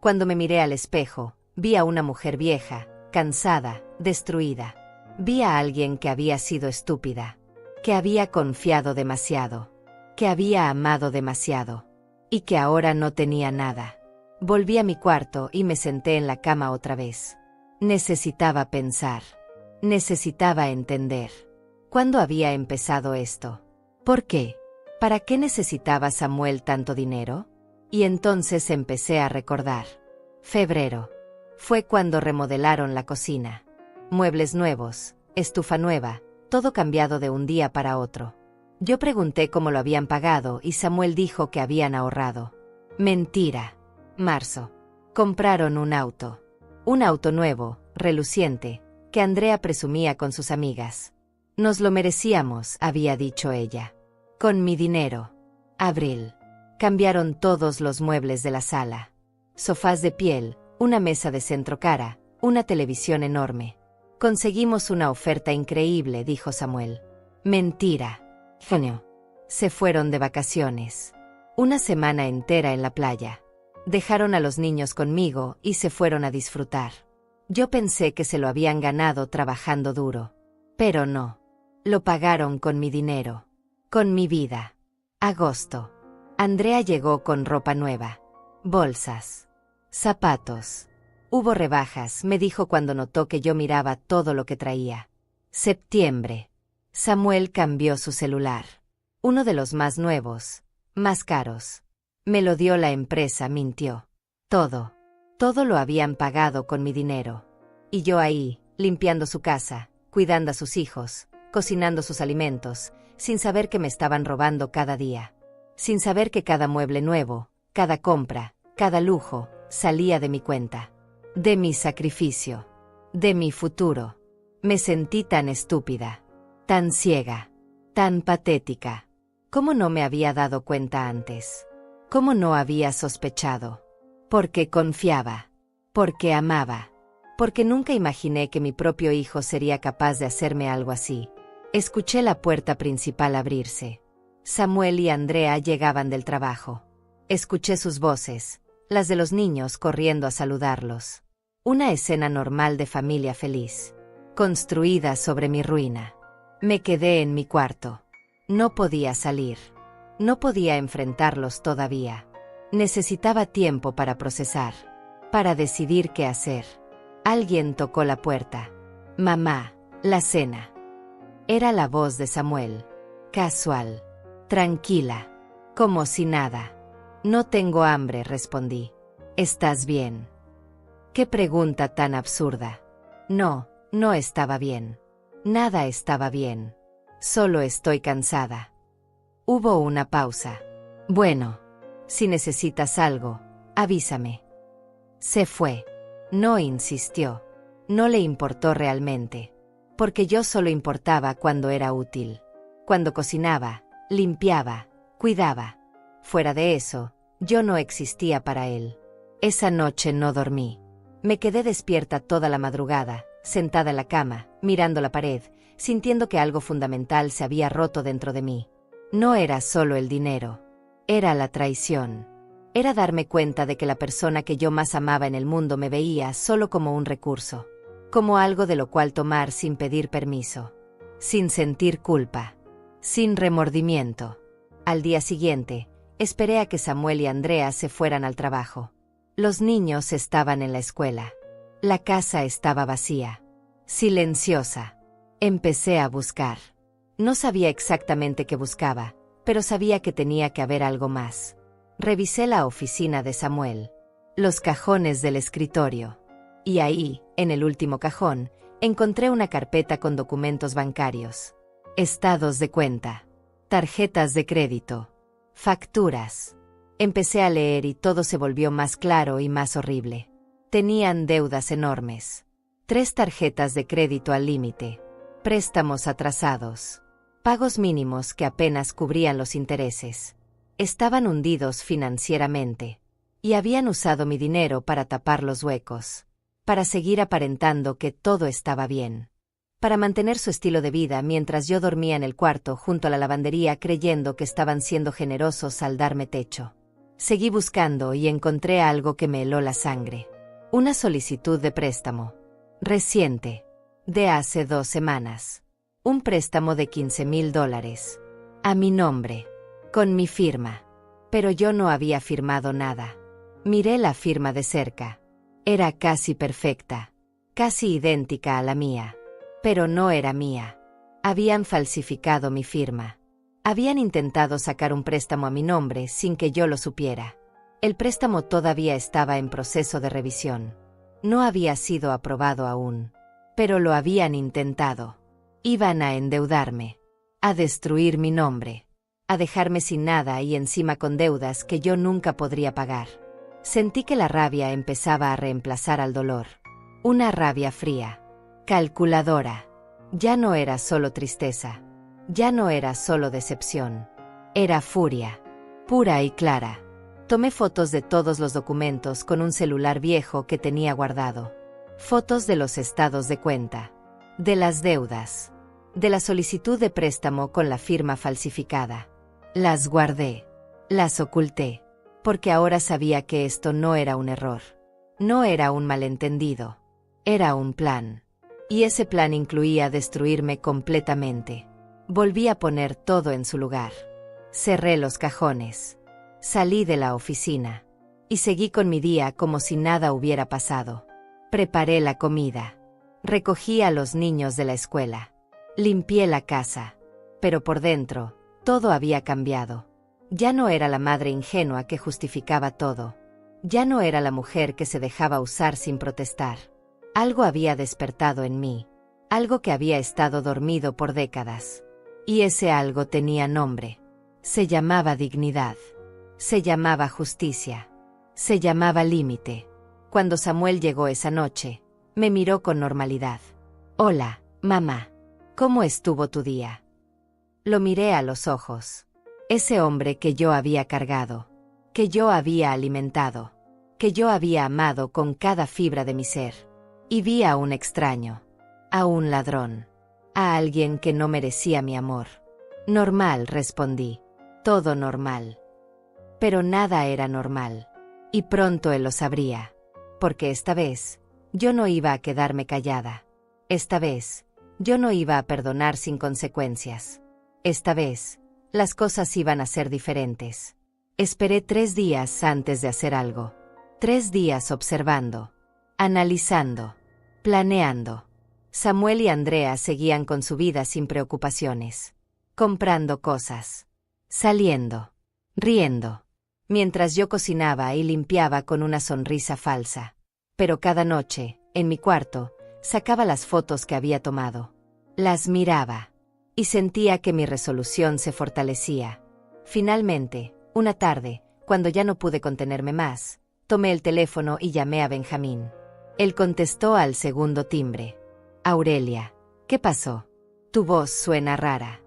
Cuando me miré al espejo, vi a una mujer vieja, cansada, destruida. Vi a alguien que había sido estúpida, que había confiado demasiado, que había amado demasiado, y que ahora no tenía nada. Volví a mi cuarto y me senté en la cama otra vez. Necesitaba pensar. Necesitaba entender. ¿Cuándo había empezado esto? ¿Por qué? ¿Para qué necesitaba Samuel tanto dinero? Y entonces empecé a recordar. Febrero. Fue cuando remodelaron la cocina. Muebles nuevos, estufa nueva, todo cambiado de un día para otro. Yo pregunté cómo lo habían pagado y Samuel dijo que habían ahorrado. Mentira. Marzo. Compraron un auto. Un auto nuevo, reluciente, que Andrea presumía con sus amigas. Nos lo merecíamos, había dicho ella. Con mi dinero. Abril. Cambiaron todos los muebles de la sala. Sofás de piel, una mesa de centro cara, una televisión enorme. Conseguimos una oferta increíble, dijo Samuel. Mentira. Genio. Se fueron de vacaciones. Una semana entera en la playa. Dejaron a los niños conmigo y se fueron a disfrutar. Yo pensé que se lo habían ganado trabajando duro. Pero no. Lo pagaron con mi dinero. Con mi vida. Agosto. Andrea llegó con ropa nueva. Bolsas. Zapatos. Hubo rebajas, me dijo cuando notó que yo miraba todo lo que traía. Septiembre. Samuel cambió su celular. Uno de los más nuevos. Más caros. Me lo dio la empresa, mintió. Todo. Todo lo habían pagado con mi dinero. Y yo ahí, limpiando su casa, cuidando a sus hijos, cocinando sus alimentos, sin saber que me estaban robando cada día. Sin saber que cada mueble nuevo, cada compra, cada lujo, salía de mi cuenta. De mi sacrificio. De mi futuro. Me sentí tan estúpida. Tan ciega. Tan patética. ¿Cómo no me había dado cuenta antes? ¿Cómo no había sospechado? Porque confiaba. Porque amaba. Porque nunca imaginé que mi propio hijo sería capaz de hacerme algo así. Escuché la puerta principal abrirse. Samuel y Andrea llegaban del trabajo. Escuché sus voces, las de los niños corriendo a saludarlos. Una escena normal de familia feliz, construida sobre mi ruina. Me quedé en mi cuarto. No podía salir. No podía enfrentarlos todavía. Necesitaba tiempo para procesar, para decidir qué hacer. Alguien tocó la puerta. Mamá, la cena. Era la voz de Samuel. Casual. Tranquila. Como si nada. No tengo hambre, respondí. ¿Estás bien? Qué pregunta tan absurda. No, no estaba bien. Nada estaba bien. Solo estoy cansada. Hubo una pausa. Bueno, si necesitas algo, avísame. Se fue. No insistió. No le importó realmente. Porque yo solo importaba cuando era útil. Cuando cocinaba, limpiaba, cuidaba. Fuera de eso, yo no existía para él. Esa noche no dormí. Me quedé despierta toda la madrugada, sentada en la cama, mirando la pared, sintiendo que algo fundamental se había roto dentro de mí. No era solo el dinero. Era la traición. Era darme cuenta de que la persona que yo más amaba en el mundo me veía solo como un recurso. Como algo de lo cual tomar sin pedir permiso. Sin sentir culpa. Sin remordimiento. Al día siguiente, esperé a que Samuel y Andrea se fueran al trabajo. Los niños estaban en la escuela. La casa estaba vacía. Silenciosa. Empecé a buscar. No sabía exactamente qué buscaba, pero sabía que tenía que haber algo más. Revisé la oficina de Samuel, los cajones del escritorio. Y ahí, en el último cajón, encontré una carpeta con documentos bancarios, estados de cuenta, tarjetas de crédito, facturas. Empecé a leer y todo se volvió más claro y más horrible. Tenían deudas enormes. 3 tarjetas de crédito al límite, préstamos atrasados, pagos mínimos que apenas cubrían los intereses. Estaban hundidos financieramente. Y habían usado mi dinero para tapar los huecos, para seguir aparentando que todo estaba bien, para mantener su estilo de vida mientras yo dormía en el cuarto junto a la lavandería creyendo que estaban siendo generosos al darme techo. Seguí buscando y encontré algo que me heló la sangre. Una solicitud de préstamo. Reciente. De hace 2 semanas. Un préstamo de $15,000. A mi nombre. Con mi firma. Pero yo no había firmado nada. Miré la firma de cerca. Era casi perfecta. Casi idéntica a la mía. Pero no era mía. Habían falsificado mi firma. Habían intentado sacar un préstamo a mi nombre sin que yo lo supiera. El préstamo todavía estaba en proceso de revisión. No había sido aprobado aún. Pero lo habían intentado. Iban a endeudarme. A destruir mi nombre. A dejarme sin nada y encima con deudas que yo nunca podría pagar. Sentí que la rabia empezaba a reemplazar al dolor. Una rabia fría. Calculadora. Ya no era solo tristeza. Ya no era solo decepción. Era furia. Pura y clara. Tomé fotos de todos los documentos con un celular viejo que tenía guardado. Fotos de los estados de cuenta. De las deudas. De la solicitud de préstamo con la firma falsificada. Las guardé. Las oculté. Porque ahora sabía que esto no era un error. No era un malentendido. Era un plan. Y ese plan incluía destruirme completamente. Volví a poner todo en su lugar. Cerré los cajones. Salí de la oficina. Y seguí con mi día como si nada hubiera pasado. Preparé la comida. Recogí a los niños de la escuela. Limpié la casa. Pero por dentro, todo había cambiado. Ya no era la madre ingenua que justificaba todo. Ya no era la mujer que se dejaba usar sin protestar. Algo había despertado en mí. Algo que había estado dormido por décadas. Y ese algo tenía nombre. Se llamaba dignidad. Se llamaba justicia. Se llamaba límite. Cuando Samuel llegó esa noche, me miró con normalidad. Hola, mamá. ¿Cómo estuvo tu día? Lo miré a los ojos. Ese hombre que yo había cargado. Que yo había alimentado. Que yo había amado con cada fibra de mi ser. Y vi a un extraño. A un ladrón. A alguien que no merecía mi amor. Normal, respondí. Todo normal. Pero nada era normal. Y pronto él lo sabría. Porque esta vez, yo no iba a quedarme callada. Esta vez, yo no iba a perdonar sin consecuencias. Esta vez, las cosas iban a ser diferentes. Esperé 3 días antes de hacer algo. 3 días observando. Analizando. Planeando. Samuel y Andrea seguían con su vida sin preocupaciones. Comprando cosas. Saliendo. Riendo. Mientras yo cocinaba y limpiaba con una sonrisa falsa. Pero cada noche, en mi cuarto, sacaba las fotos que había tomado. Las miraba. Y sentía que mi resolución se fortalecía. Finalmente, una tarde, cuando ya no pude contenerme más, tomé el teléfono y llamé a Benjamín. Él contestó al segundo timbre. Aurelia, ¿qué pasó? Tu voz suena rara.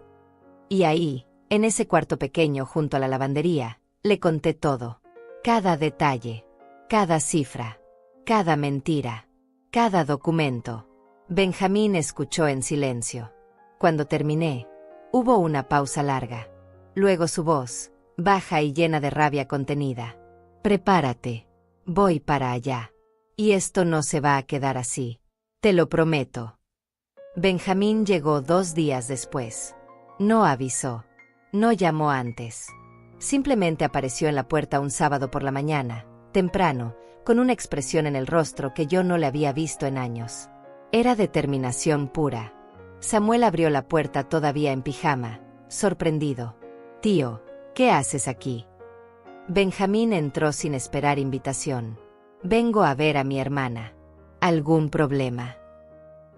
Y ahí, en ese cuarto pequeño junto a la lavandería, le conté todo. Cada detalle. Cada cifra. Cada mentira. Cada documento. Benjamín escuchó en silencio. Cuando terminé, hubo una pausa larga. Luego su voz, baja y llena de rabia contenida. Prepárate. Voy para allá. Y esto no se va a quedar así. Te lo prometo. Benjamín llegó 2 días después. No avisó. No llamó antes. Simplemente apareció en la puerta un sábado por la mañana, temprano, con una expresión en el rostro que yo no le había visto en años. Era determinación pura. Samuel abrió la puerta todavía en pijama, sorprendido. Tío, ¿qué haces aquí? Benjamín entró sin esperar invitación. Vengo a ver a mi hermana. ¿Algún problema?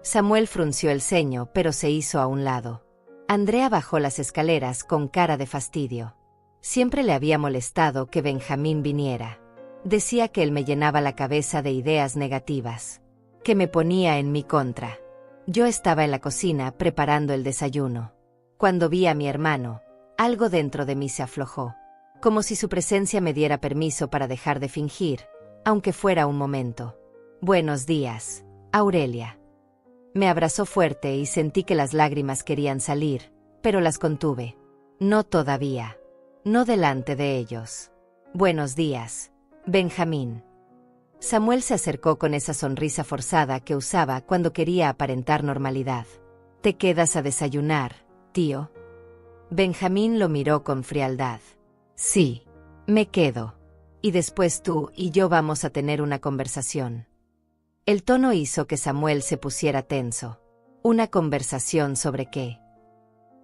Samuel frunció el ceño, pero se hizo a un lado. Andrea bajó las escaleras con cara de fastidio. Siempre le había molestado que Benjamín viniera. Decía que él me llenaba la cabeza de ideas negativas, que me ponía en mi contra. Yo estaba en la cocina preparando el desayuno. Cuando vi a mi hermano, algo dentro de mí se aflojó, como si su presencia me diera permiso para dejar de fingir, aunque fuera un momento. Buenos días, Aurelia. Me abrazó fuerte y sentí que las lágrimas querían salir, pero las contuve. No todavía. No delante de ellos. Buenos días, Benjamín. Samuel se acercó con esa sonrisa forzada que usaba cuando quería aparentar normalidad. ¿Te quedas a desayunar, tío? Benjamín lo miró con frialdad. Sí, me quedo. Y después tú y yo vamos a tener una conversación. El tono hizo que Samuel se pusiera tenso. ¿Una conversación sobre qué?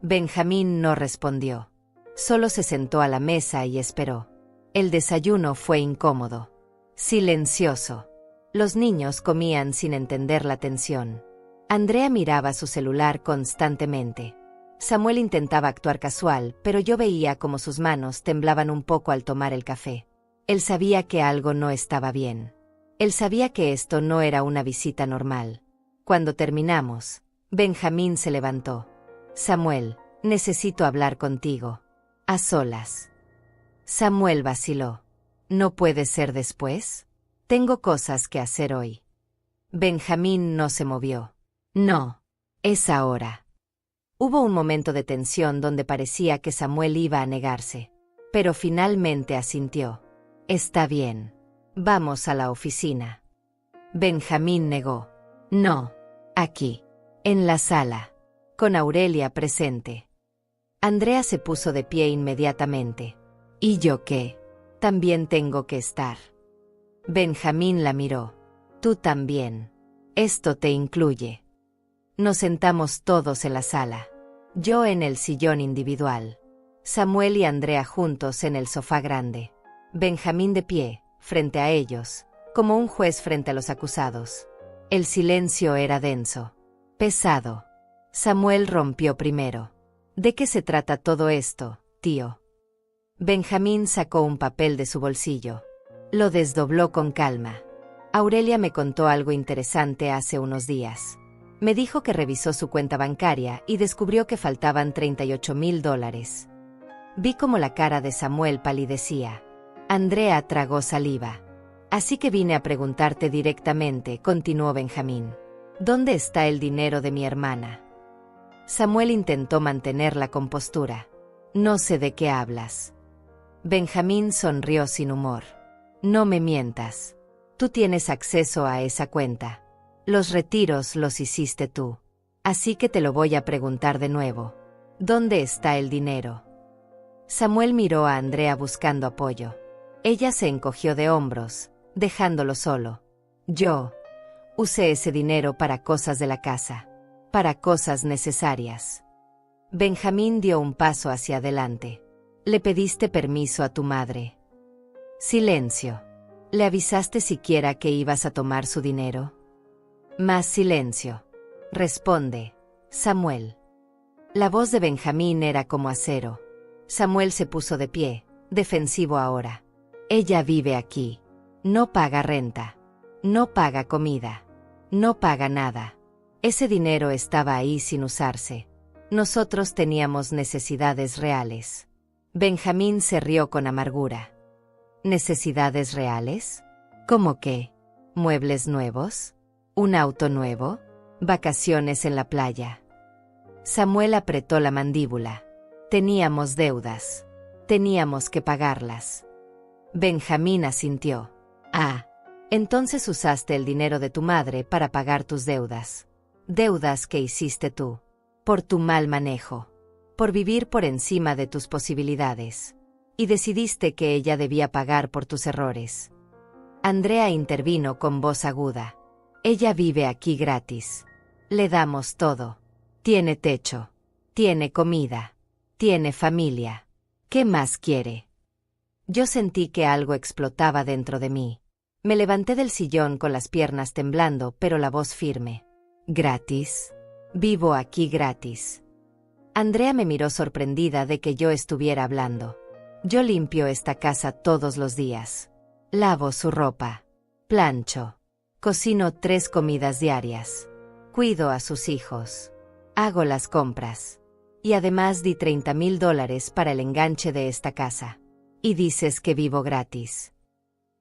Benjamín no respondió. Solo se sentó a la mesa y esperó. El desayuno fue incómodo. Silencioso. Los niños comían sin entender la tensión. Andrea miraba su celular constantemente. Samuel intentaba actuar casual, pero yo veía como sus manos temblaban un poco al tomar el café. Él sabía que algo no estaba bien. Él sabía que esto no era una visita normal. Cuando terminamos, Benjamín se levantó. Samuel, necesito hablar contigo. A solas. Samuel vaciló. ¿No puede ser después? Tengo cosas que hacer hoy. Benjamín no se movió. No. Es ahora. Hubo un momento de tensión donde parecía que Samuel iba a negarse. Pero finalmente asintió. Está bien. Vamos a la oficina. Benjamín negó. No. Aquí. En la sala. Con Aurelia presente. Andrea se puso de pie inmediatamente. ¿Y yo qué? También tengo que estar. Benjamín la miró. Tú también. Esto te incluye. Nos sentamos todos en la sala. Yo en el sillón individual. Samuel y Andrea juntos en el sofá grande. Benjamín de pie, frente a ellos, como un juez frente a los acusados. El silencio era denso. Pesado. Samuel rompió primero. ¿De qué se trata todo esto, tío? Benjamín sacó un papel de su bolsillo. Lo desdobló con calma. Aurelia me contó algo interesante hace unos días. Me dijo que revisó su cuenta bancaria y descubrió que faltaban $38,000. Vi cómo la cara de Samuel palidecía. Andrea tragó saliva. Así que vine a preguntarte directamente, continuó Benjamín. ¿Dónde está el dinero de mi hermana? Samuel intentó mantener la compostura. No sé de qué hablas. Benjamín sonrió sin humor. No me mientas. Tú tienes acceso a esa cuenta. Los retiros los hiciste tú. Así que te lo voy a preguntar de nuevo. ¿Dónde está el dinero? Samuel miró a Andrea buscando apoyo. Ella se encogió de hombros, dejándolo solo. Yo usé ese dinero para cosas de la casa, para cosas necesarias. Benjamín dio un paso hacia adelante. ¿Le pediste permiso a tu madre? Silencio. ¿Le avisaste siquiera que ibas a tomar su dinero? Más silencio. Responde, Samuel. La voz de Benjamín era como acero. Samuel se puso de pie, defensivo ahora. Ella vive aquí. No paga renta. No paga comida. No paga nada. Ese dinero estaba ahí sin usarse. Nosotros teníamos necesidades reales. Benjamín se rió con amargura. ¿Necesidades reales? ¿Cómo qué? ¿Muebles nuevos? ¿Un auto nuevo? ¿Vacaciones en la playa? Samuel apretó la mandíbula. Teníamos deudas. Teníamos que pagarlas. Benjamín asintió. Ah, entonces usaste el dinero de tu madre para pagar tus deudas. Deudas que hiciste tú. Por tu mal manejo. Por vivir por encima de tus posibilidades. Y decidiste que ella debía pagar por tus errores. Andrea intervino con voz aguda. Ella vive aquí gratis. Le damos todo. Tiene techo. Tiene comida. Tiene familia. ¿Qué más quiere? Yo sentí que algo explotaba dentro de mí. Me levanté del sillón con las piernas temblando, pero la voz firme. ¿Gratis? Vivo aquí gratis. Andrea me miró sorprendida de que yo estuviera hablando. Yo limpio esta casa todos los días. Lavo su ropa. Plancho. Cocino 3 comidas diarias. Cuido a sus hijos. Hago las compras. Y además di $30,000 para el enganche de esta casa. Y dices que vivo gratis.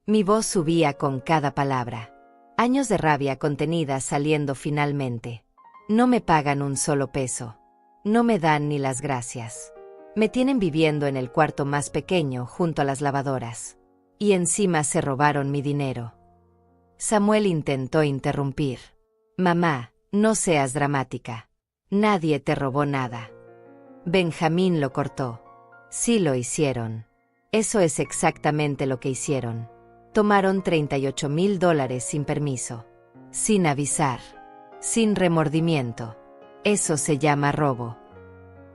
Mi voz subía con cada palabra. Años de rabia contenida saliendo finalmente. No me pagan un solo peso. No me dan ni las gracias. Me tienen viviendo en el cuarto más pequeño junto a las lavadoras. Y encima se robaron mi dinero. Samuel intentó interrumpir. Mamá, no seas dramática. Nadie te robó nada. Benjamín lo cortó. Sí lo hicieron. Eso es exactamente lo que hicieron. Tomaron $38,000 sin permiso. Sin avisar. Sin remordimiento. Eso se llama robo.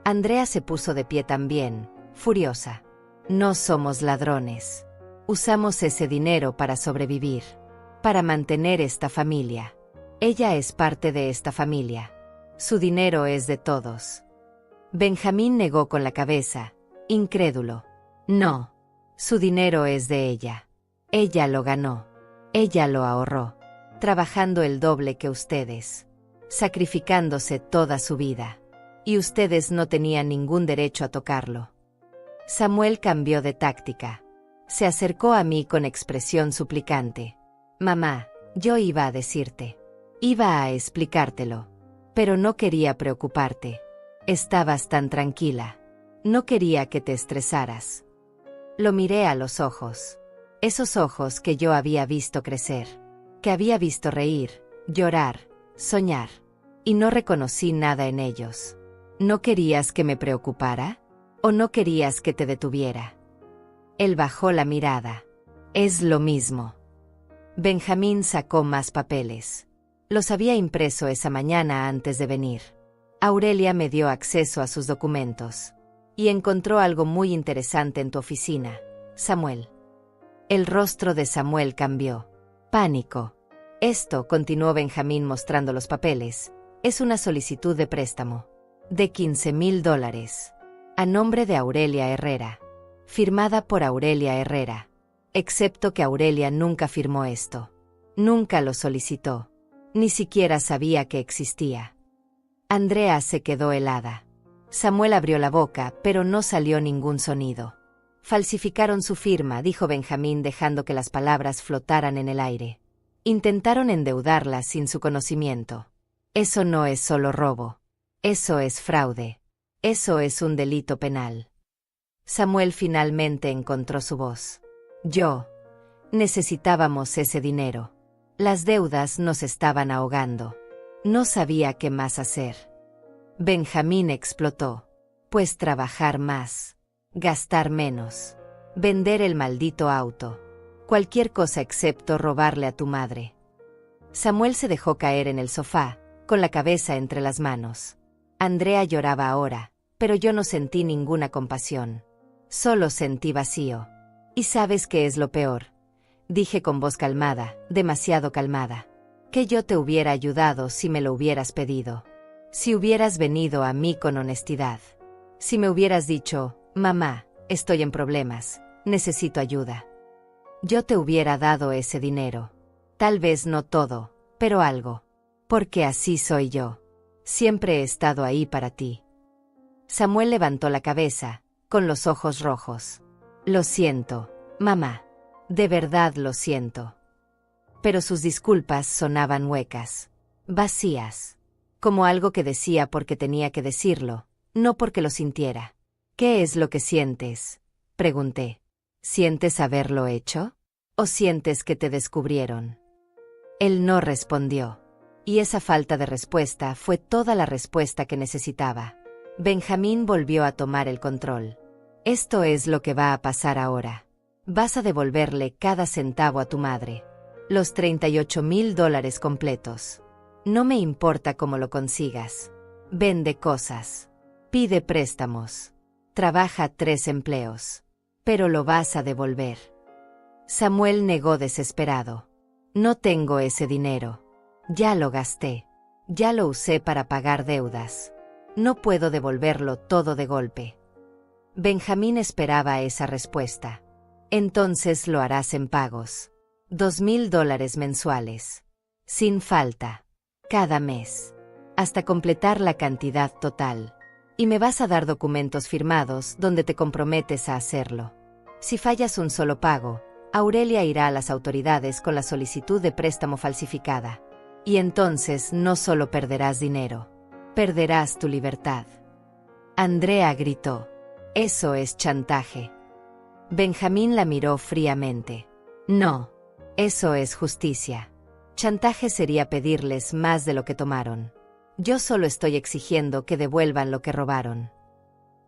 Andrea se puso de pie también, furiosa. No somos ladrones. Usamos ese dinero para sobrevivir. Para mantener esta familia. Ella es parte de esta familia. Su dinero es de todos. Benjamín negó con la cabeza, incrédulo. No. Su dinero es de ella. Ella lo ganó. Ella lo ahorró. Trabajando el doble que ustedes. Sacrificándose toda su vida. Y ustedes no tenían ningún derecho a tocarlo. Samuel cambió de táctica. Se acercó a mí con expresión suplicante. Mamá, yo iba a decirte. Iba a explicártelo. Pero no quería preocuparte. Estabas tan tranquila. No quería que te estresaras. Lo miré a los ojos. Esos ojos que yo había visto crecer. Que había visto reír, llorar, soñar. Y no reconocí nada en ellos. ¿No querías que me preocupara? ¿O no querías que te detuviera? Él bajó la mirada. Es lo mismo. Benjamín sacó más papeles. Los había impreso esa mañana antes de venir. Aurelia me dio acceso a sus documentos. Y encontró algo muy interesante en tu oficina, Samuel. El rostro de Samuel cambió. Pánico. Esto, continuó Benjamín mostrando los papeles, es una solicitud de préstamo. De $15,000. A nombre de Aurelia Herrera. Firmada por Aurelia Herrera. Excepto que Aurelia nunca firmó esto. Nunca lo solicitó. Ni siquiera sabía que existía. Andrea se quedó helada. Samuel abrió la boca, pero no salió ningún sonido. Falsificaron su firma, dijo Benjamín dejando que las palabras flotaran en el aire. Intentaron endeudarla sin su conocimiento. Eso no es solo robo. Eso es fraude. Eso es un delito penal. Samuel finalmente encontró su voz. Necesitábamos ese dinero. Las deudas nos estaban ahogando. No sabía qué más hacer. Benjamín explotó. Pues trabajar más. Gastar menos. Vender el maldito auto. Cualquier cosa excepto robarle a tu madre. Samuel se dejó caer en el sofá, con la cabeza entre las manos. Andrea lloraba ahora, pero yo no sentí ninguna compasión. Solo sentí vacío. ¿Y sabes qué es lo peor? Dije con voz calmada, demasiado calmada. Que yo te hubiera ayudado si me lo hubieras pedido. Si hubieras venido a mí con honestidad. Si me hubieras dicho, mamá, estoy en problemas, necesito ayuda. Yo te hubiera dado ese dinero. Tal vez no todo, pero algo. Porque así soy yo. Siempre he estado ahí para ti. Samuel levantó la cabeza, con los ojos rojos. Lo siento, mamá. De verdad lo siento. Pero sus disculpas sonaban huecas. Vacías. Como algo que decía porque tenía que decirlo, no porque lo sintiera. ¿Qué es lo que sientes? Pregunté. ¿Sientes haberlo hecho? ¿O sientes que te descubrieron? Él no respondió. Y esa falta de respuesta fue toda la respuesta que necesitaba. Benjamín volvió a tomar el control. Esto es lo que va a pasar ahora. Vas a devolverle cada centavo a tu madre. Los $38,000 completos. No me importa cómo lo consigas. Vende cosas. Pide préstamos. Trabaja 3 empleos. Pero lo vas a devolver. Samuel negó desesperado. No tengo ese dinero. Ya lo gasté. Ya lo usé para pagar deudas. No puedo devolverlo todo de golpe. Benjamín esperaba esa respuesta. Entonces lo harás en pagos. $2,000 mensuales. Sin falta. Cada mes. Hasta completar la cantidad total. Y me vas a dar documentos firmados donde te comprometes a hacerlo. Si fallas un solo pago, Aurelia irá a las autoridades con la solicitud de préstamo falsificada. Y entonces no solo perderás dinero, perderás tu libertad. Andrea gritó. Eso es chantaje. Benjamín la miró fríamente. No, eso es justicia. Chantaje sería pedirles más de lo que tomaron. Yo solo estoy exigiendo que devuelvan lo que robaron.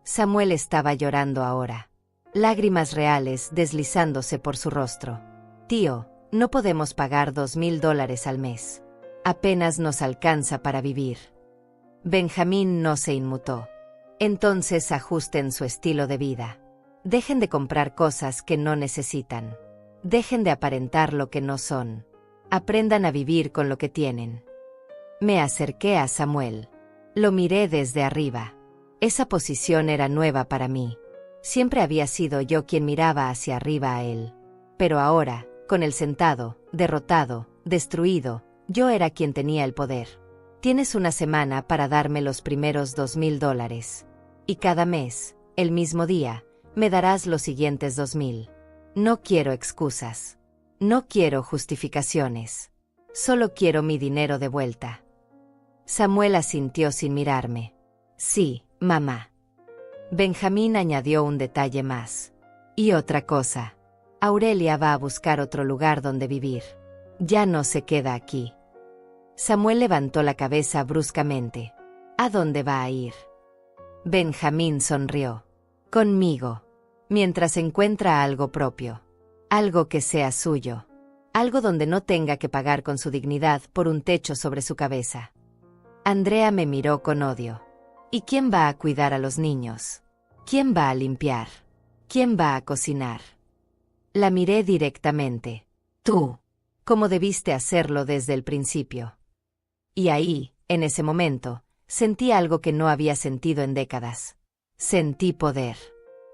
Samuel estaba llorando ahora. Lágrimas reales deslizándose por su rostro. Tío, no podemos pagar $2,000 al mes. Apenas nos alcanza para vivir. Benjamín no se inmutó. Entonces ajusten su estilo de vida. Dejen de comprar cosas que no necesitan. Dejen de aparentar lo que no son. Aprendan a vivir con lo que tienen. Me acerqué a Samuel. Lo miré desde arriba. Esa posición era nueva para mí. Siempre había sido yo quien miraba hacia arriba a él. Pero ahora, con él sentado, derrotado, destruido, yo era quien tenía el poder. Tienes una semana para darme los primeros $2,000. Y cada mes, el mismo día, me darás los siguientes 2,000. No quiero excusas. No quiero justificaciones. Solo quiero mi dinero de vuelta. Samuel asintió sin mirarme. Sí, mamá. Benjamín añadió un detalle más. Y otra cosa. Aurelia va a buscar otro lugar donde vivir. Ya no se queda aquí. Samuel levantó la cabeza bruscamente. ¿A dónde va a ir? Benjamín sonrió. Conmigo. Mientras encuentra algo propio. Algo que sea suyo. Algo donde no tenga que pagar con su dignidad por un techo sobre su cabeza. Andrea me miró con odio. ¿Y quién va a cuidar a los niños? ¿Quién va a limpiar? ¿Quién va a cocinar? La miré directamente. Tú. Como debiste hacerlo desde el principio. Y ahí, en ese momento, sentí algo que no había sentido en décadas. Sentí poder.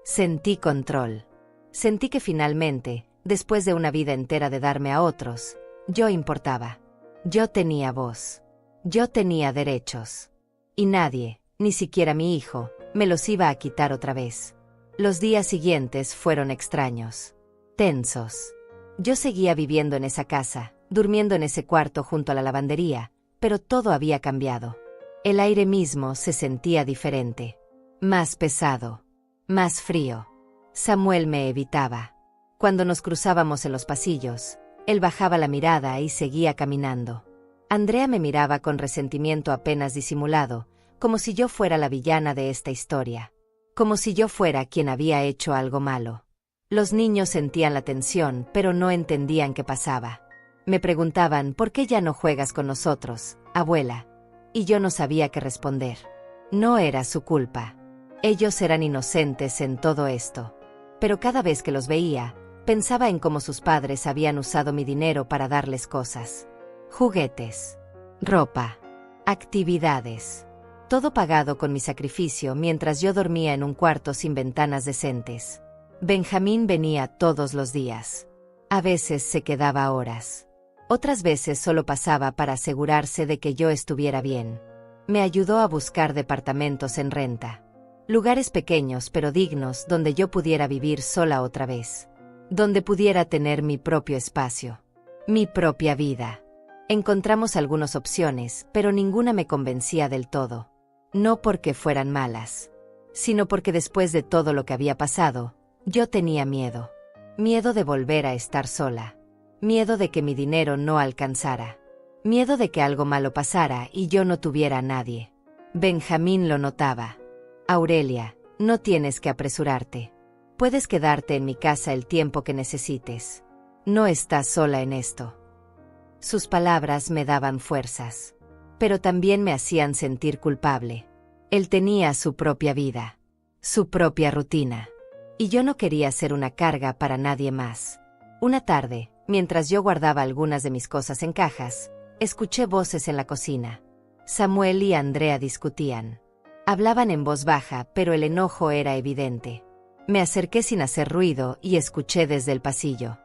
Sentí control. Sentí que finalmente, después de una vida entera de darme a otros, yo importaba. Yo tenía voz. Yo tenía derechos. Y nadie, ni siquiera mi hijo, me los iba a quitar otra vez. Los días siguientes fueron extraños. Tensos. Yo seguía viviendo en esa casa, durmiendo en ese cuarto junto a la lavandería, pero todo había cambiado. El aire mismo se sentía diferente. Más pesado. Más frío. Samuel me evitaba. Cuando nos cruzábamos en los pasillos, él bajaba la mirada y seguía caminando. Andrea me miraba con resentimiento apenas disimulado, como si yo fuera la villana de esta historia. Como si yo fuera quien había hecho algo malo. Los niños sentían la tensión, pero no entendían qué pasaba. Me preguntaban, ¿por qué ya no juegas con nosotros, abuela? Y yo no sabía qué responder. No era su culpa. Ellos eran inocentes en todo esto. Pero cada vez que los veía, pensaba en cómo sus padres habían usado mi dinero para darles cosas. Juguetes. Ropa. Actividades. Todo pagado con mi sacrificio mientras yo dormía en un cuarto sin ventanas decentes. Benjamín venía todos los días. A veces se quedaba horas. Otras veces solo pasaba para asegurarse de que yo estuviera bien. Me ayudó a buscar departamentos en renta. Lugares pequeños pero dignos donde yo pudiera vivir sola otra vez. Donde pudiera tener mi propio espacio. Mi propia vida. Encontramos algunas opciones, pero ninguna me convencía del todo. No porque fueran malas, sino porque después de todo lo que había pasado, yo tenía miedo. Miedo de volver a estar sola. Miedo de que mi dinero no alcanzara. Miedo de que algo malo pasara y yo no tuviera a nadie. Benjamín lo notaba. Aurelia, no tienes que apresurarte. Puedes quedarte en mi casa el tiempo que necesites. No estás sola en esto. Sus palabras me daban fuerzas. pero también me hacían sentir culpable. Él tenía su propia vida, su propia rutina, y yo no quería ser una carga para nadie más. Una tarde, mientras yo guardaba algunas de mis cosas en cajas, escuché voces en la cocina. Samuel y Andrea discutían. Hablaban en voz baja, pero el enojo era evidente. Me acerqué sin hacer ruido y escuché desde el pasillo.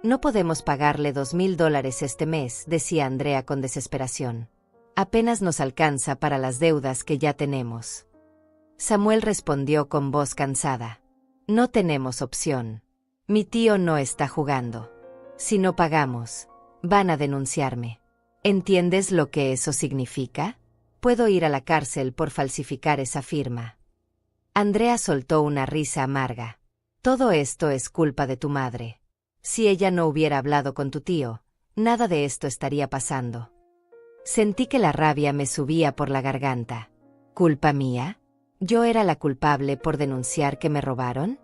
No podemos pagarle $2,000 este mes, decía Andrea con desesperación. Apenas nos alcanza para las deudas que ya tenemos. Samuel respondió con voz cansada. No tenemos opción. Mi tío no está jugando. Si no pagamos, van a denunciarme. ¿Entiendes lo que eso significa? Puedo ir a la cárcel por falsificar esa firma. Andrea soltó una risa amarga. Todo esto es culpa de tu madre. Si ella no hubiera hablado con tu tío, nada de esto estaría pasando. Sentí que la rabia me subía por la garganta. ¿Culpa mía? ¿Yo era la culpable por denunciar que me robaron?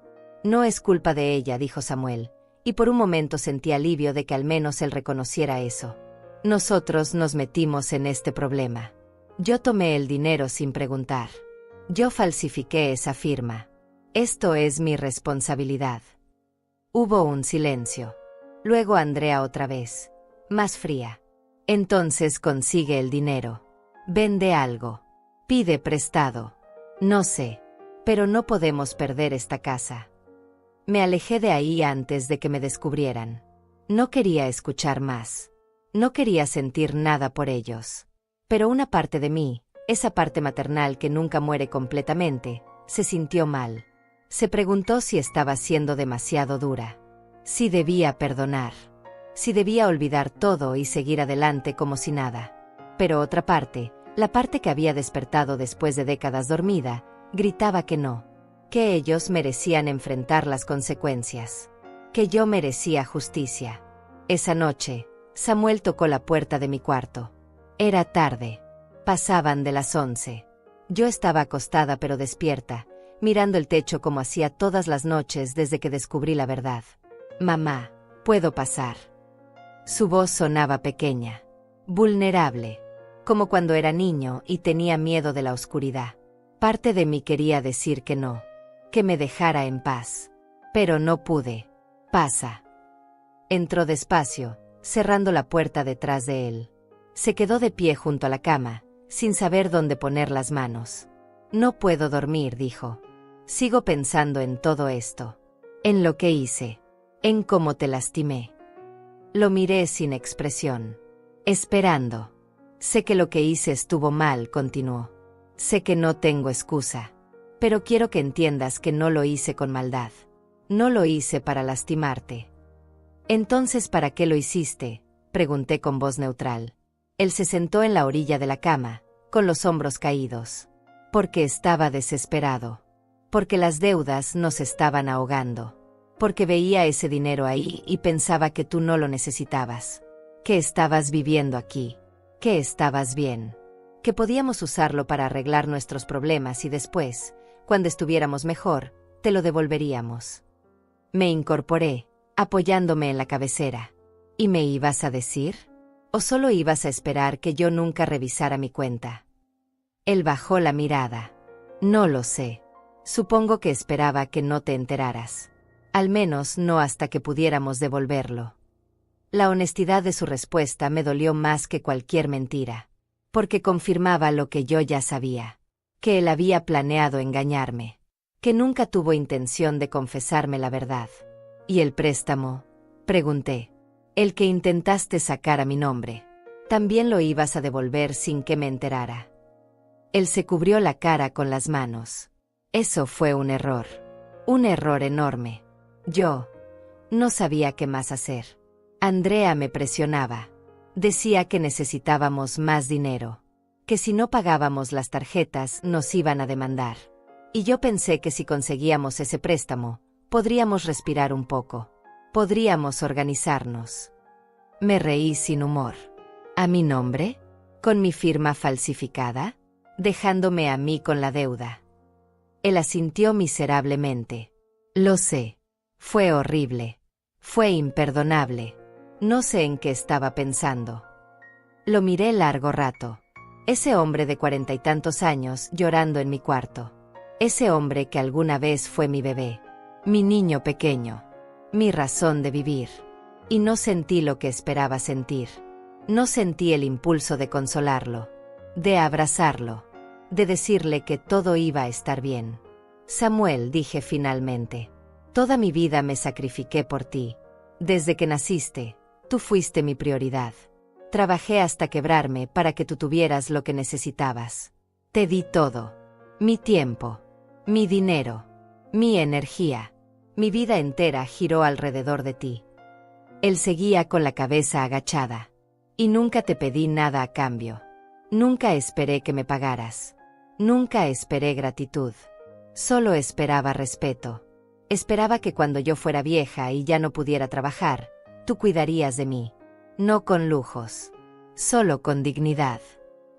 No es culpa de ella, dijo Samuel, y por un momento sentí alivio de que al menos él reconociera eso. Nosotros nos metimos en este problema. Yo tomé el dinero sin preguntar. Yo falsifiqué esa firma. Esto es mi responsabilidad. Hubo un silencio. Luego Andrea otra vez, más fría. Entonces consigue el dinero. Vende algo. Pide prestado. No sé. Pero no podemos perder esta casa. Me alejé de ahí antes de que me descubrieran. No quería escuchar más. No quería sentir nada por ellos. Pero una parte de mí, esa parte maternal que nunca muere completamente, se sintió mal. Se preguntó si estaba siendo demasiado dura. Si debía perdonar. Si debía olvidar todo y seguir adelante como si nada. Pero otra parte, la parte que había despertado después de décadas dormida, gritaba que no. Que ellos merecían enfrentar las consecuencias. Que yo merecía justicia. Esa noche, Samuel tocó la puerta de mi cuarto. Era tarde. Pasaban de las 11. Yo estaba acostada pero despierta, mirando el techo como hacía todas las noches desde que descubrí la verdad. Mamá, ¿puedo pasar? Su voz sonaba pequeña, vulnerable, como cuando era niño y tenía miedo de la oscuridad. Parte de mí quería decir que no, que me dejara en paz. Pero no pude. Pasa. Entró despacio, cerrando la puerta detrás de él. Se quedó de pie junto a la cama, sin saber dónde poner las manos. No puedo dormir, dijo. Sigo pensando en todo esto. En lo que hice. En cómo te lastimé. Lo miré sin expresión. Esperando. Sé que lo que hice estuvo mal, continuó. Sé que no tengo excusa. Pero quiero que entiendas que no lo hice con maldad. No lo hice para lastimarte. Entonces, ¿para qué lo hiciste? Pregunté con voz neutral. Él se sentó en la orilla de la cama, con los hombros caídos. Porque estaba desesperado. Porque las deudas nos estaban ahogando. Porque veía ese dinero ahí y pensaba que tú no lo necesitabas. Que estabas viviendo aquí. Que estabas bien. Que podíamos usarlo para arreglar nuestros problemas y después, cuando estuviéramos mejor, te lo devolveríamos. Me incorporé, apoyándome en la cabecera. ¿Y me ibas a decir? ¿O solo ibas a esperar que yo nunca revisara mi cuenta? Él bajó la mirada. No lo sé. Supongo que esperaba que no te enteraras. Al menos no hasta que pudiéramos devolverlo. La honestidad de su respuesta me dolió más que cualquier mentira. Porque confirmaba lo que yo ya sabía. Que él había planeado engañarme. Que nunca tuvo intención de confesarme la verdad. ¿Y el préstamo? Pregunté. El que intentaste sacar a mi nombre. También lo ibas a devolver sin que me enterara. Él se cubrió la cara con las manos. Eso fue un error. Un error enorme. Yo no sabía qué más hacer. Andrea me presionaba. Decía que necesitábamos más dinero. Que si no pagábamos las tarjetas nos iban a demandar. Y yo pensé que si conseguíamos ese préstamo, podríamos respirar un poco. Podríamos organizarnos. Me reí sin humor. ¿A mi nombre? ¿Con mi firma falsificada? Dejándome a mí con la deuda. Él asintió miserablemente. Lo sé. Fue horrible. Fue imperdonable. No sé en qué estaba pensando. Lo miré largo rato. Ese hombre de 40 y tantos años llorando en mi cuarto. Ese hombre que alguna vez fue mi bebé, mi niño pequeño, mi razón de vivir. Y no sentí lo que esperaba sentir. No sentí el impulso de consolarlo, de abrazarlo, de decirle que todo iba a estar bien. Samuel, dije finalmente, toda mi vida me sacrifiqué por ti. Desde que naciste, tú fuiste mi prioridad. Trabajé hasta quebrarme para que tú tuvieras lo que necesitabas. Te di todo. Mi tiempo, mi dinero, mi energía, mi vida entera giró alrededor de ti. Él seguía con la cabeza agachada. Y nunca te pedí nada a cambio. Nunca esperé que me pagaras. Nunca esperé gratitud. Solo esperaba respeto. Esperaba que cuando yo fuera vieja y ya no pudiera trabajar, tú cuidarías de mí. No con lujos. Solo con dignidad.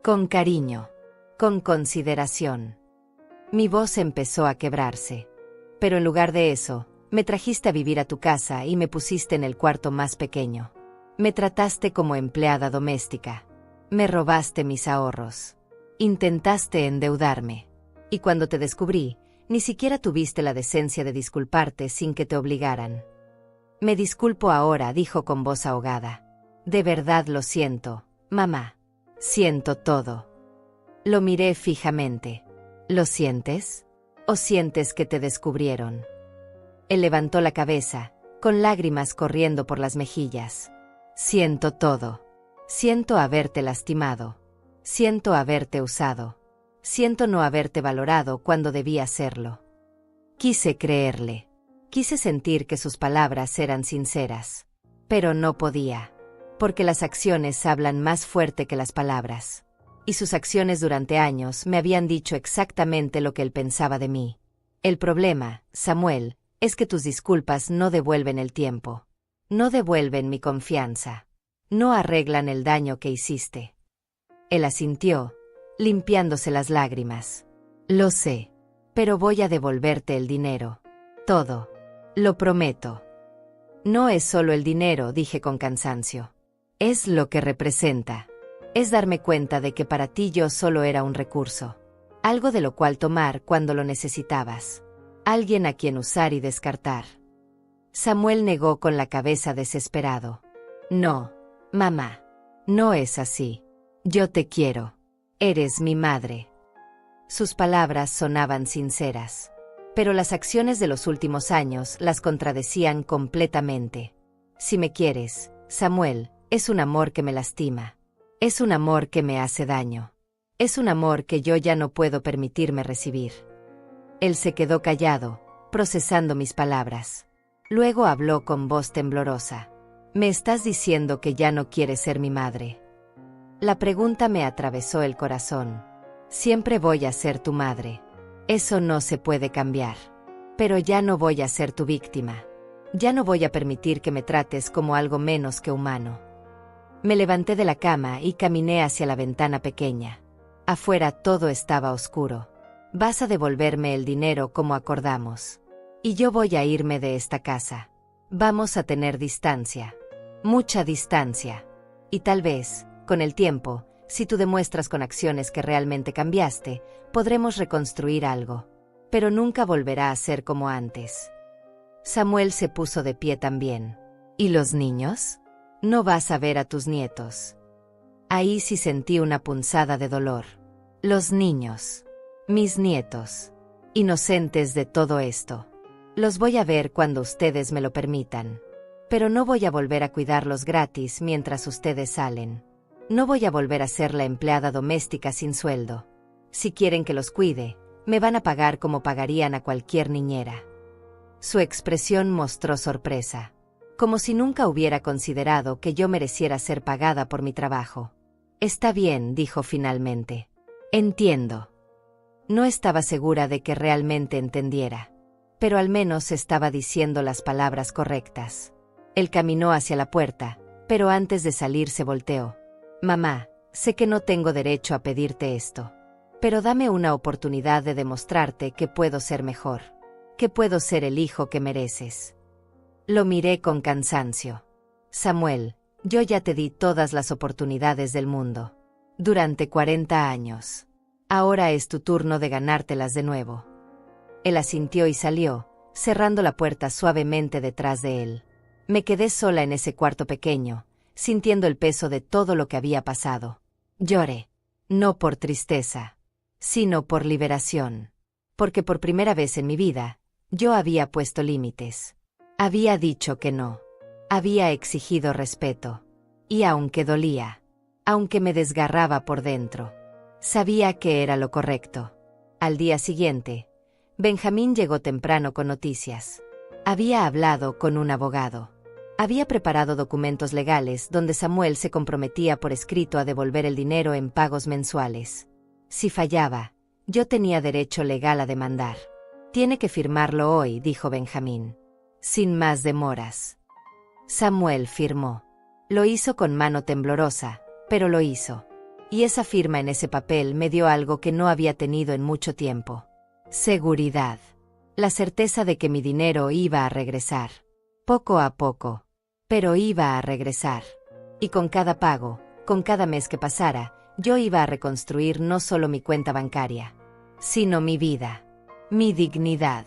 Con cariño. Con consideración. Mi voz empezó a quebrarse. Pero en lugar de eso, me trajiste a vivir a tu casa y me pusiste en el cuarto más pequeño. Me trataste como empleada doméstica. Me robaste mis ahorros. Intentaste endeudarme. Y cuando te descubrí, ni siquiera tuviste la decencia de disculparte sin que te obligaran. Me disculpo ahora, dijo con voz ahogada. De verdad lo siento, mamá. Siento todo. Lo miré fijamente. ¿Lo sientes? ¿O sientes que te descubrieron? Él levantó la cabeza, con lágrimas corriendo por las mejillas. Siento todo. Siento haberte lastimado. Siento haberte usado. Siento no haberte valorado cuando debía hacerlo. Quise creerle. Quise sentir que sus palabras eran sinceras. Pero no podía. Porque las acciones hablan más fuerte que las palabras. Y sus acciones durante años me habían dicho exactamente lo que él pensaba de mí. El problema, Samuel, es que tus disculpas no devuelven el tiempo. No devuelven mi confianza. No arreglan el daño que hiciste. Él asintió, limpiándose las lágrimas. Lo sé, pero voy a devolverte el dinero. Todo. Lo prometo. No es solo el dinero, dije con cansancio. Es lo que representa. Es darme cuenta de que para ti yo solo era un recurso. Algo de lo cual tomar cuando lo necesitabas. Alguien a quien usar y descartar. Samuel negó con la cabeza desesperado. No, mamá. No es así. Yo te quiero. Eres mi madre. Sus palabras sonaban sinceras. Pero las acciones de los últimos años las contradecían completamente. Si me quieres, Samuel, es un amor que me lastima. Es un amor que me hace daño. Es un amor que yo ya no puedo permitirme recibir. Él se quedó callado, procesando mis palabras. Luego habló con voz temblorosa. ¿Me estás diciendo que ya no quieres ser mi madre? La pregunta me atravesó el corazón. Siempre voy a ser tu madre. Eso no se puede cambiar. Pero ya no voy a ser tu víctima. Ya no voy a permitir que me trates como algo menos que humano. Me levanté de la cama y caminé hacia la ventana pequeña. Afuera todo estaba oscuro. Vas a devolverme el dinero como acordamos. Y yo voy a irme de esta casa. Vamos a tener distancia. Mucha distancia. Y tal vez, con el tiempo, si tú demuestras con acciones que realmente cambiaste, podremos reconstruir algo. Pero nunca volverá a ser como antes. Samuel se puso de pie también. ¿Y los niños? No vas a ver a tus nietos. Ahí sí sentí una punzada de dolor. Los niños. Mis nietos. Inocentes de todo esto. Los voy a ver cuando ustedes me lo permitan. Pero no voy a volver a cuidarlos gratis mientras ustedes salen. No voy a volver a ser la empleada doméstica sin sueldo. Si quieren que los cuide, me van a pagar como pagarían a cualquier niñera. Su expresión mostró sorpresa. Como si nunca hubiera considerado que yo mereciera ser pagada por mi trabajo. Está bien, dijo finalmente. Entiendo. No estaba segura de que realmente entendiera. Pero al menos estaba diciendo las palabras correctas. Él caminó hacia la puerta, pero antes de salir se volteó. Mamá, sé que no tengo derecho a pedirte esto. Pero dame una oportunidad de demostrarte que puedo ser mejor. Que puedo ser el hijo que mereces. Lo miré con cansancio. Samuel, yo ya te di todas las oportunidades del mundo. Durante 40 años. Ahora es tu turno de ganártelas de nuevo. Él asintió y salió, cerrando la puerta suavemente detrás de él. Me quedé sola en ese cuarto pequeño, sintiendo el peso de todo lo que había pasado. Lloré. No por tristeza, sino por liberación. Porque por primera vez en mi vida, yo había puesto límites. Había dicho que no. Había exigido respeto. Y aunque dolía, aunque me desgarraba por dentro, sabía que era lo correcto. Al día siguiente, Benjamín llegó temprano con noticias. Había hablado con un abogado. Había preparado documentos legales donde Samuel se comprometía por escrito a devolver el dinero en pagos mensuales. Si fallaba, yo tenía derecho legal a demandar. Tiene que firmarlo hoy, dijo Benjamín. Sin más demoras. Samuel firmó. Lo hizo con mano temblorosa, pero lo hizo. Y esa firma en ese papel me dio algo que no había tenido en mucho tiempo. Seguridad. La certeza de que mi dinero iba a regresar. Poco a poco. Pero iba a regresar. Y con cada pago, con cada mes que pasara, yo iba a reconstruir no solo mi cuenta bancaria, sino mi vida, mi dignidad,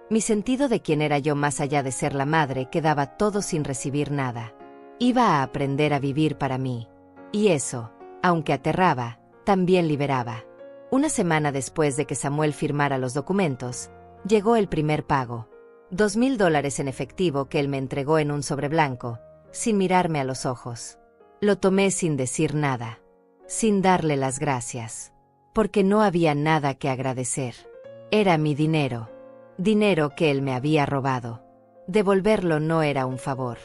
mi sentido de quién era yo más allá de ser la madre que daba todo sin recibir nada. Iba a aprender a vivir para mí. Y eso, aunque aterraba, también liberaba. Una semana después de que Samuel firmara los documentos, llegó el primer pago. $2,000 en efectivo que él me entregó en un sobre blanco, sin mirarme a los ojos. Lo tomé sin decir nada, sin darle las gracias, porque no había nada que agradecer. Era mi dinero, dinero que él me había robado. Devolverlo no era un favor,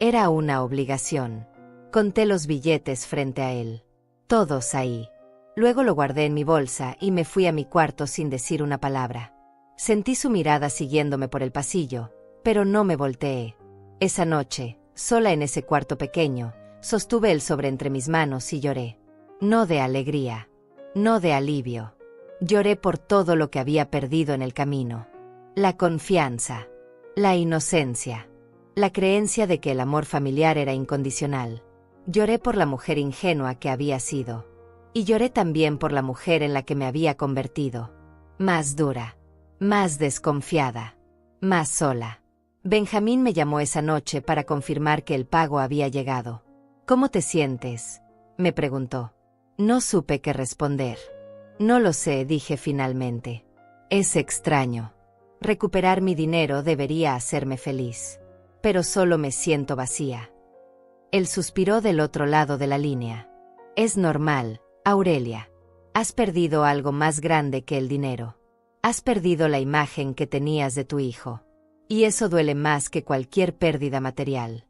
era una obligación. Conté los billetes frente a él, todos ahí. Luego lo guardé en mi bolsa y me fui a mi cuarto sin decir una palabra. Sentí su mirada siguiéndome por el pasillo, pero no me volteé. Esa noche, sola en ese cuarto pequeño, sostuve el sobre entre mis manos y lloré. No de alegría, no de alivio. Lloré por todo lo que había perdido en el camino. La confianza, la inocencia, la creencia de que el amor familiar era incondicional. Lloré por la mujer ingenua que había sido. Y lloré también por la mujer en la que me había convertido. Más dura, más desconfiada, más sola. Benjamín me llamó esa noche para confirmar que el pago había llegado. ¿Cómo te sientes?, me preguntó. No supe qué responder. No lo sé, dije finalmente. Es extraño. Recuperar mi dinero debería hacerme feliz. Pero solo me siento vacía. Él suspiró del otro lado de la línea. Es normal, Aurelia. Has perdido algo más grande que el dinero. Has perdido la imagen que tenías de tu hijo. Y eso duele más que cualquier pérdida material.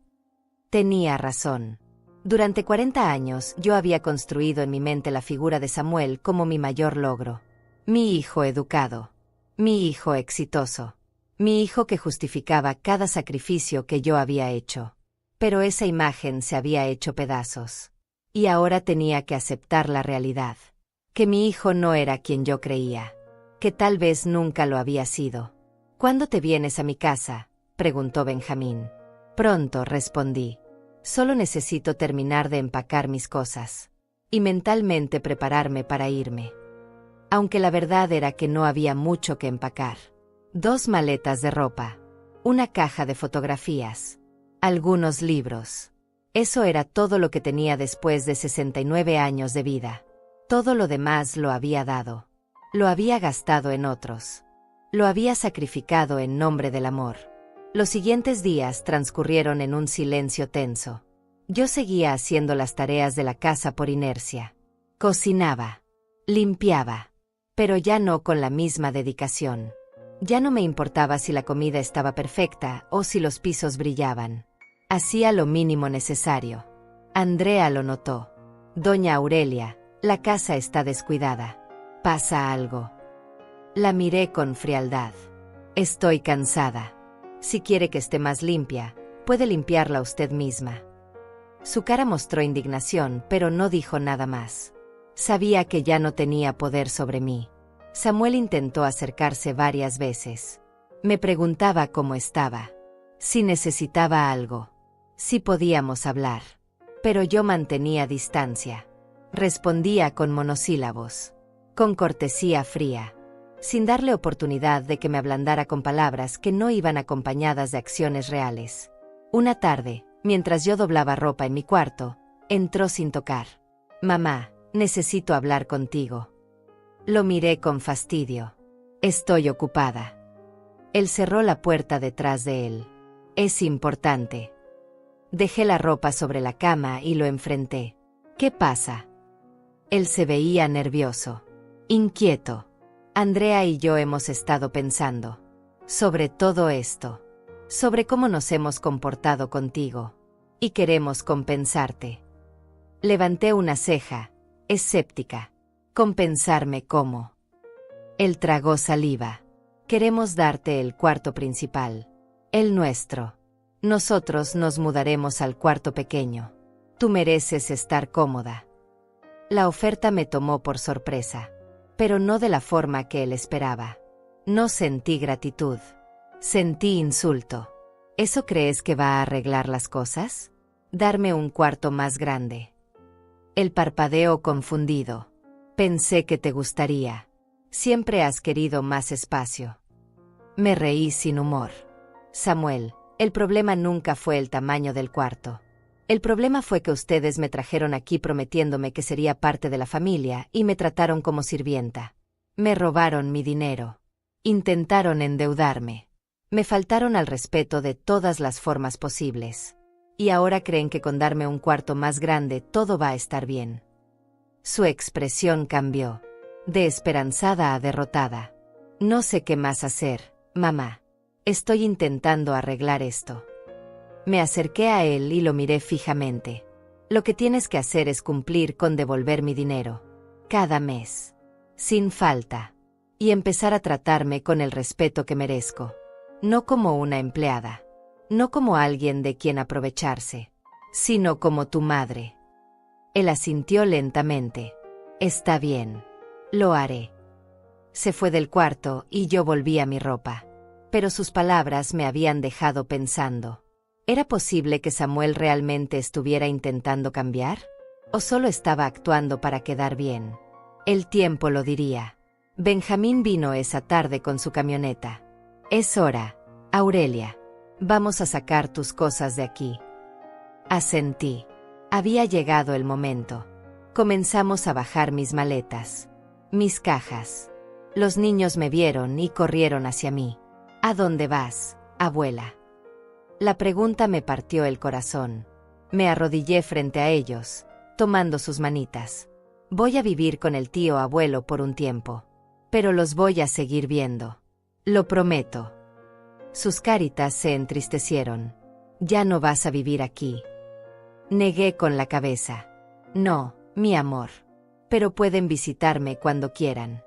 Tenía razón. Durante 40 años yo había construido en mi mente la figura de Samuel como mi mayor logro. Mi hijo educado. Mi hijo exitoso. Mi hijo que justificaba cada sacrificio que yo había hecho. Pero esa imagen se había hecho pedazos. Y ahora tenía que aceptar la realidad. Que mi hijo no era quien yo creía. Que tal vez nunca lo había sido. ¿Cuándo te vienes a mi casa?, preguntó Benjamín. Pronto, respondí. Solo necesito terminar de empacar mis cosas. Y mentalmente prepararme para irme. Aunque la verdad era que no había mucho que empacar. 2 maletas de ropa. Una caja de fotografías. Algunos libros. Eso era todo lo que tenía después de 69 años de vida. Todo lo demás lo había dado. Lo había gastado en otros. Lo había sacrificado en nombre del amor. Los siguientes días transcurrieron en un silencio tenso. Yo seguía haciendo las tareas de la casa por inercia. Cocinaba. Limpiaba. Pero ya no con la misma dedicación. Ya no me importaba si la comida estaba perfecta o si los pisos brillaban. Hacía lo mínimo necesario. Andrea lo notó. Doña Aurelia, la casa está descuidada. ¿Pasa algo? La miré con frialdad. Estoy cansada. Si quiere que esté más limpia, puede limpiarla usted misma. Su cara mostró indignación, pero no dijo nada más. Sabía que ya no tenía poder sobre mí. Samuel intentó acercarse varias veces. Me preguntaba cómo estaba. Si necesitaba algo. Si podíamos hablar. Pero yo mantenía distancia. Respondía con monosílabos, con cortesía fría, sin darle oportunidad de que me ablandara con palabras que no iban acompañadas de acciones reales. Una tarde, mientras yo doblaba ropa en mi cuarto, entró sin tocar. «Mamá, necesito hablar contigo». Lo miré con fastidio. «Estoy ocupada». Él cerró la puerta detrás de él. «Es importante». Dejé la ropa sobre la cama y lo enfrenté. «¿Qué pasa?» Él se veía nervioso, inquieto. «Andrea y yo hemos estado pensando sobre todo esto, sobre cómo nos hemos comportado contigo, y queremos compensarte». Levanté una ceja, escéptica. «¿Compensarme cómo?» Él tragó saliva. «Queremos darte el cuarto principal, el nuestro. Nosotros nos mudaremos al cuarto pequeño. Tú mereces estar cómoda». La oferta me tomó por sorpresa, pero no de la forma que él esperaba. No sentí gratitud. Sentí insulto. ¿Eso crees que va a arreglar las cosas? ¿Darme un cuarto más grande? Él parpadeó confundido. «Pensé que te gustaría. Siempre has querido más espacio». Me reí sin humor. «Samuel, el problema nunca fue el tamaño del cuarto. El problema fue que ustedes me trajeron aquí prometiéndome que sería parte de la familia y me trataron como sirvienta. Me robaron mi dinero. Intentaron endeudarme. Me faltaron al respeto de todas las formas posibles. Y ahora creen que con darme un cuarto más grande todo va a estar bien». Su expresión cambió, de esperanzada a derrotada. «No sé qué más hacer, mamá. Estoy intentando arreglar esto». Me acerqué a él y lo miré fijamente. «Lo que tienes que hacer es cumplir con devolver mi dinero, cada mes, sin falta, y empezar a tratarme con el respeto que merezco. No como una empleada, no como alguien de quien aprovecharse, sino como tu madre». Él asintió lentamente. «Está bien. Lo haré». Se fue del cuarto y yo volví a mi ropa. Pero sus palabras me habían dejado pensando. ¿Era posible que Samuel realmente estuviera intentando cambiar? ¿O solo estaba actuando para quedar bien? El tiempo lo diría. Benjamín vino esa tarde con su camioneta. «Es hora, Aurelia. Vamos a sacar tus cosas de aquí». Asentí. Había llegado el momento. Comenzamos a bajar mis maletas, mis cajas. Los niños me vieron y corrieron hacia mí. «¿A dónde vas, abuela?» La pregunta me partió el corazón. Me arrodillé frente a ellos, tomando sus manitas. «Voy a vivir con el tío abuelo por un tiempo, pero los voy a seguir viendo. Lo prometo». Sus caritas se entristecieron. «¿Ya no vas a vivir aquí?» Negué con la cabeza. «No, mi amor. Pero pueden visitarme cuando quieran».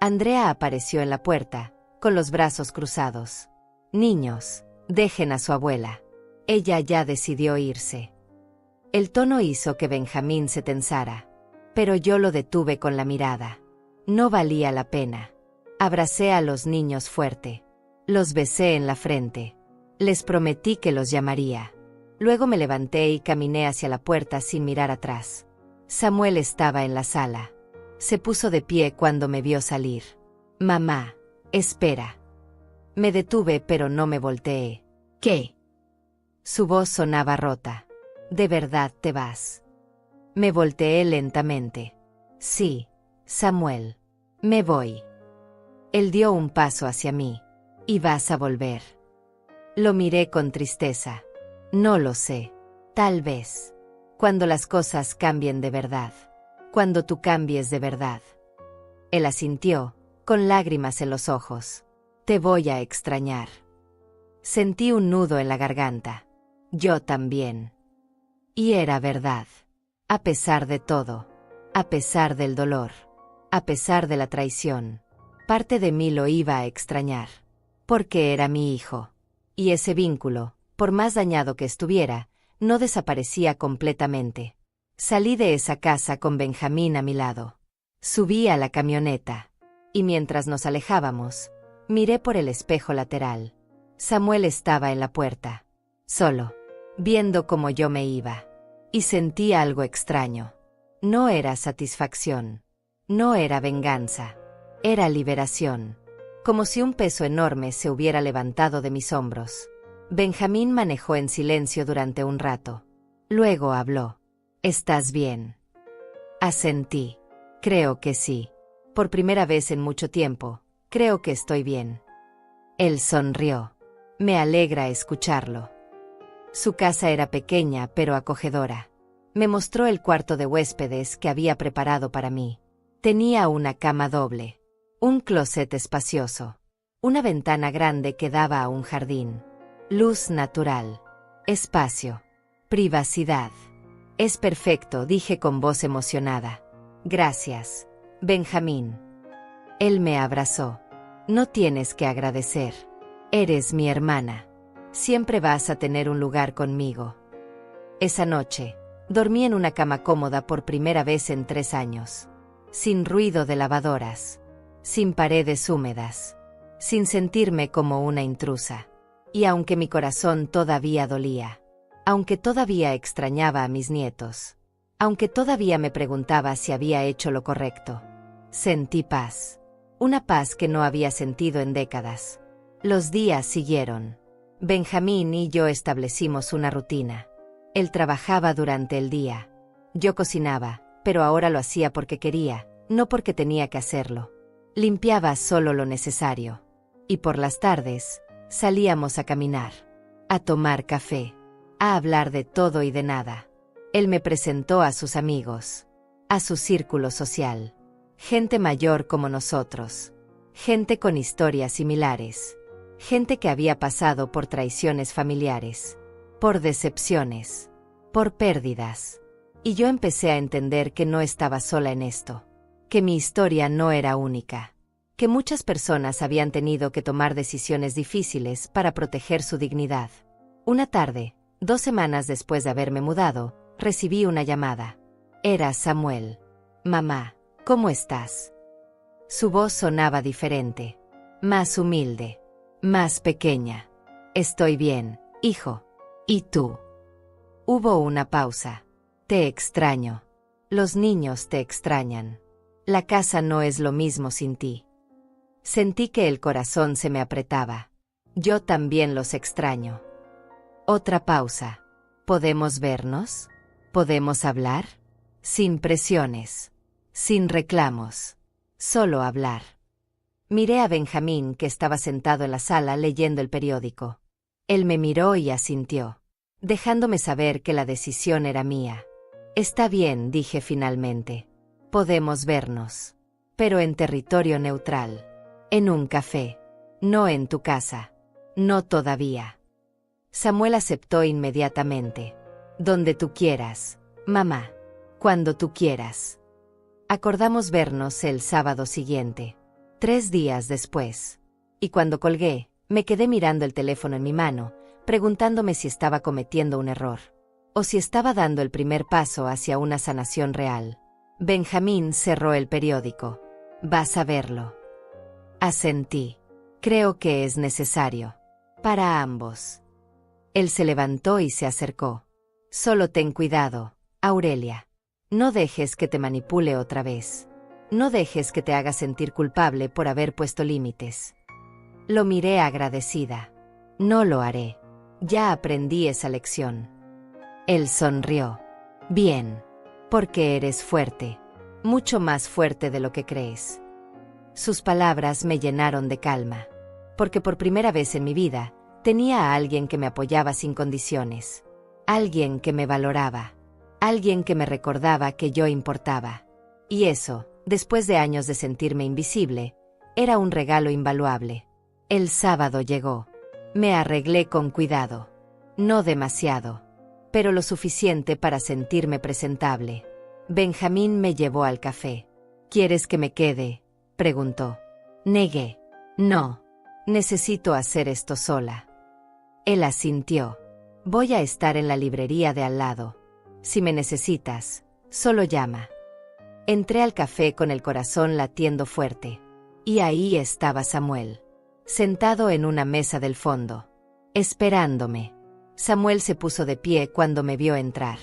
Andrea apareció en la puerta, con los brazos cruzados. «Niños, dejen a su abuela. Ella ya decidió irse». El tono hizo que Benjamín se tensara, pero yo lo detuve con la mirada. No valía la pena. Abracé a los niños fuerte. Los besé en la frente. Les prometí que los llamaría. Luego me levanté y caminé hacia la puerta sin mirar atrás. Samuel estaba en la sala. Se puso de pie cuando me vio salir. «Mamá, espera». Me detuve pero no me volteé. «¿Qué?» Su voz sonaba rota. «¿De verdad te vas?» Me volteé lentamente. «Sí, Samuel. Me voy». Él dio un paso hacia mí. «¿Y vas a volver?» Lo miré con tristeza. «No lo sé. Tal vez. Cuando las cosas cambien de verdad. Cuando tú cambies de verdad». Él asintió, con lágrimas en los ojos. «Te voy a extrañar». Sentí un nudo en la garganta. Yo también. Y era verdad. A pesar de todo. A pesar del dolor. A pesar de la traición. Parte de mí lo iba a extrañar. Porque era mi hijo. Y ese vínculo, por más dañado que estuviera, no desaparecía completamente. Salí de esa casa con Benjamín a mi lado. Subí a la camioneta. Y mientras nos alejábamos, miré por el espejo lateral. Samuel estaba en la puerta, solo, viendo cómo yo me iba. Y sentí algo extraño. No era satisfacción. No era venganza. Era liberación. Como si un peso enorme se hubiera levantado de mis hombros. Benjamín manejó en silencio durante un rato. Luego habló. ¿Estás bien? Asentí. Creo que sí. Por primera vez en mucho tiempo, creo que estoy bien. Él sonrió. Me alegra escucharlo. Su casa era pequeña pero acogedora. Me mostró el cuarto de huéspedes que había preparado para mí. Tenía una cama doble, un closet espacioso, una ventana grande que daba a un jardín, luz natural, espacio, privacidad. Es perfecto, dije con voz emocionada. Gracias, Benjamín. Él me abrazó. No tienes que agradecer. Eres mi hermana. Siempre vas a tener un lugar conmigo. Esa noche, dormí en una cama cómoda por primera vez en 3 años. Sin ruido de lavadoras. Sin paredes húmedas. Sin sentirme como una intrusa. Y aunque mi corazón todavía dolía. Aunque todavía extrañaba a mis nietos. Aunque todavía me preguntaba si había hecho lo correcto. Sentí paz. Una paz que no había sentido en décadas. Los días siguieron. Benjamín y yo establecimos una rutina. Él trabajaba durante el día. Yo cocinaba, pero ahora lo hacía porque quería, no porque tenía que hacerlo. Limpiaba solo lo necesario. Y por las tardes, salíamos a caminar, a tomar café, a hablar de todo y de nada. Él me presentó a sus amigos, a su círculo social. Gente mayor como nosotros. Gente con historias similares. Gente que había pasado por traiciones familiares, por decepciones, por pérdidas. Y yo empecé a entender que no estaba sola en esto, que mi historia no era única, que muchas personas habían tenido que tomar decisiones difíciles para proteger su dignidad. Una tarde, 2 semanas después de haberme mudado, recibí una llamada. Era Samuel. Mamá, ¿cómo estás? Su voz sonaba diferente, más humilde. Más pequeña. Estoy bien, hijo. ¿Y tú? Hubo una pausa. Te extraño. Los niños te extrañan. La casa no es lo mismo sin ti. Sentí que el corazón se me apretaba. Yo también los extraño. Otra pausa. ¿Podemos vernos? ¿Podemos hablar? Sin presiones. Sin reclamos. Solo hablar. Miré a Benjamín, que estaba sentado en la sala leyendo el periódico. Él me miró y asintió, dejándome saber que la decisión era mía. Está bien, dije finalmente. Podemos vernos. Pero en territorio neutral. En un café. No en tu casa. No todavía. Samuel aceptó inmediatamente. Donde tú quieras, mamá. Cuando tú quieras. Acordamos vernos el sábado siguiente. 3 días después. Y cuando colgué, me quedé mirando el teléfono en mi mano, preguntándome si estaba cometiendo un error. O si estaba dando el primer paso hacia una sanación real. Benjamín cerró el periódico. Vas a verlo. Asentí. Creo que es necesario. Para ambos. Él se levantó y se acercó. Solo ten cuidado, Aurelia. No dejes que te manipule otra vez. No dejes que te haga sentir culpable por haber puesto límites. Lo miré agradecida. No lo haré. Ya aprendí esa lección. Él sonrió. Bien. Porque eres fuerte. Mucho más fuerte de lo que crees. Sus palabras me llenaron de calma. Porque por primera vez en mi vida, tenía a alguien que me apoyaba sin condiciones. Alguien que me valoraba. Alguien que me recordaba que yo importaba. Y eso, después de años de sentirme invisible, era un regalo invaluable. El sábado llegó. Me arreglé con cuidado. No demasiado, pero lo suficiente para sentirme presentable. Benjamín me llevó al café. ¿Quieres que me quede?, preguntó. Negué. No. Necesito hacer esto sola. Él asintió. Voy a estar en la librería de al lado. Si me necesitas, solo llama. Entré al café con el corazón latiendo fuerte. Y ahí estaba Samuel, sentado en una mesa del fondo, esperándome. Samuel se puso de pie cuando me vio entrar.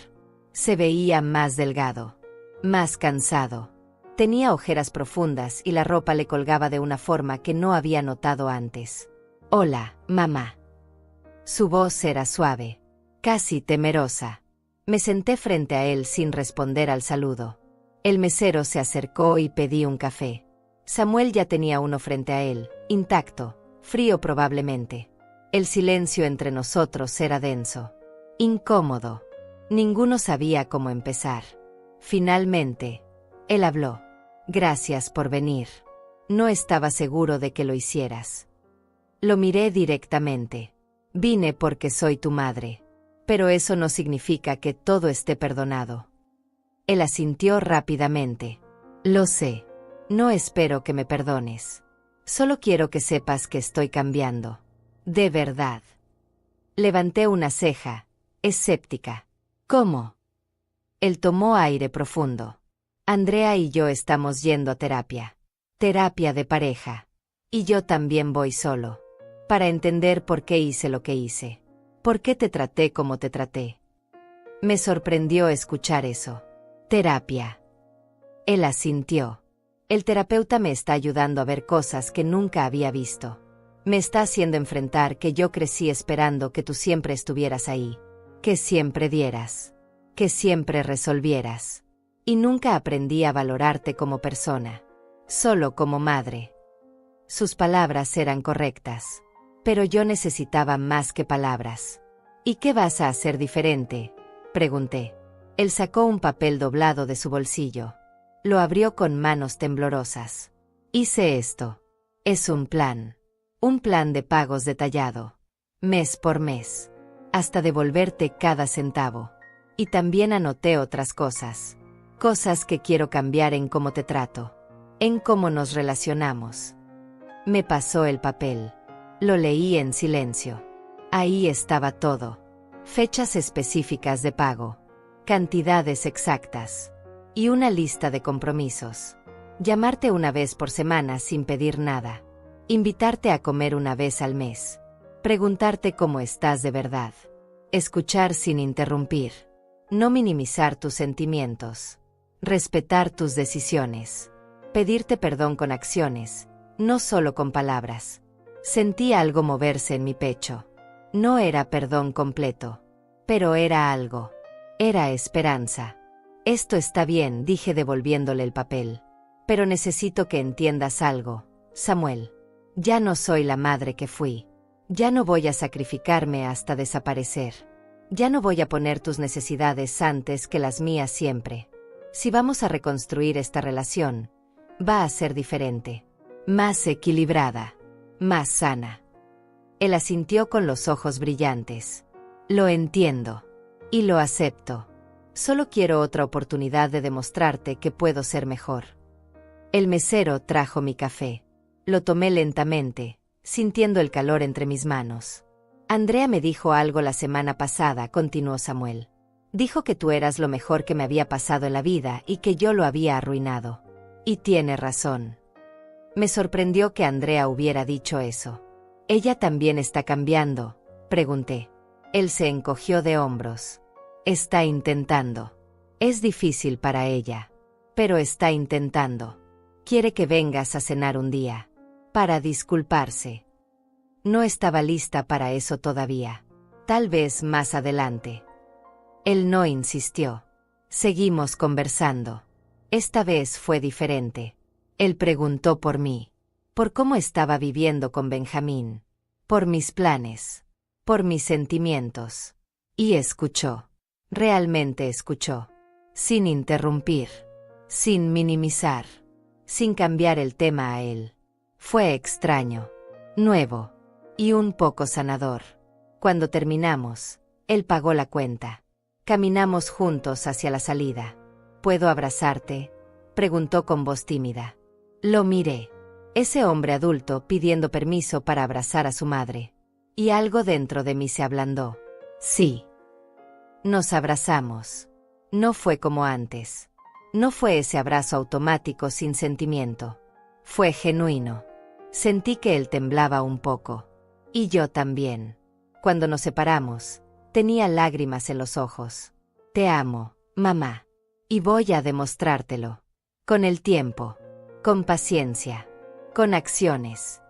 Se veía más delgado, más cansado. Tenía ojeras profundas y la ropa le colgaba de una forma que no había notado antes. «Hola, mamá». Su voz era suave, casi temerosa. Me senté frente a él sin responder al saludo. El mesero se acercó y pedí un café. Samuel ya tenía uno frente a él, intacto, frío probablemente. El silencio entre nosotros era denso, incómodo. Ninguno sabía cómo empezar. Finalmente, él habló. «Gracias por venir. No estaba seguro de que lo hicieras». Lo miré directamente. «Vine porque soy tu madre. Pero eso no significa que todo esté perdonado». Él asintió rápidamente. «Lo sé. No espero que me perdones. Solo quiero que sepas que estoy cambiando. De verdad». Levanté una ceja, escéptica. «¿Cómo?». Él tomó aire profundo. «Andrea y yo estamos yendo a terapia. Terapia de pareja. Y yo también voy solo. Para entender por qué hice lo que hice. Por qué te traté como te traté». Me sorprendió escuchar eso. «Terapia». Él asintió. «El terapeuta me está ayudando a ver cosas que nunca había visto. Me está haciendo enfrentar que yo crecí esperando que tú siempre estuvieras ahí. Que siempre dieras. Que siempre resolvieras. Y nunca aprendí a valorarte como persona. Solo como madre». Sus palabras eran correctas. Pero yo necesitaba más que palabras. «¿Y qué vas a hacer diferente?», pregunté. Él sacó un papel doblado de su bolsillo. Lo abrió con manos temblorosas. «Hice esto. Es un plan. Un plan de pagos detallado. Mes por mes. Hasta devolverte cada centavo. Y también anoté otras cosas. Cosas que quiero cambiar en cómo te trato. En cómo nos relacionamos». Me pasó el papel. Lo leí en silencio. Ahí estaba todo. Fechas específicas de pago. Cantidades exactas. Y una lista de compromisos. Llamarte una vez por semana sin pedir nada. Invitarte a comer una vez al mes. Preguntarte cómo estás de verdad. Escuchar sin interrumpir. No minimizar tus sentimientos. Respetar tus decisiones. Pedirte perdón con acciones, no solo con palabras. Sentí algo moverse en mi pecho. No era perdón completo, pero era algo. Era esperanza. «Esto está bien», dije devolviéndole el papel. «Pero necesito que entiendas algo, Samuel. Ya no soy la madre que fui. Ya no voy a sacrificarme hasta desaparecer. Ya no voy a poner tus necesidades antes que las mías siempre. Si vamos a reconstruir esta relación, va a ser diferente. Más equilibrada. Más sana». Él asintió con los ojos brillantes. «Lo entiendo. Y lo acepto. Solo quiero otra oportunidad de demostrarte que puedo ser mejor». El mesero trajo mi café. Lo tomé lentamente, sintiendo el calor entre mis manos. «Andrea me dijo algo la semana pasada», continuó Samuel. «Dijo que tú eras lo mejor que me había pasado en la vida y que yo lo había arruinado. Y tiene razón». Me sorprendió que Andrea hubiera dicho eso. «¿Ella también está cambiando?», pregunté. Él se encogió de hombros. «Está intentando. Es difícil para ella. Pero está intentando. Quiere que vengas a cenar un día. Para disculparse». No estaba lista para eso todavía. Tal vez más adelante. Él no insistió. Seguimos conversando. Esta vez fue diferente. Él preguntó por mí. Por cómo estaba viviendo con Benjamín. Por mis planes. Por mis sentimientos. Y escuchó. Realmente escuchó. Sin interrumpir. Sin minimizar. Sin cambiar el tema a él. Fue extraño. Nuevo. Y un poco sanador. Cuando terminamos, él pagó la cuenta. Caminamos juntos hacia la salida. «¿Puedo abrazarte?», preguntó con voz tímida. Lo miré. Ese hombre adulto pidiendo permiso para abrazar a su madre. Y algo dentro de mí se ablandó. Sí. Nos abrazamos. No fue como antes. No fue ese abrazo automático sin sentimiento. Fue genuino. Sentí que él temblaba un poco. Y yo también. Cuando nos separamos, tenía lágrimas en los ojos. «Te amo, mamá». Y voy a demostrártelo. Con el tiempo. Con paciencia. Con acciones.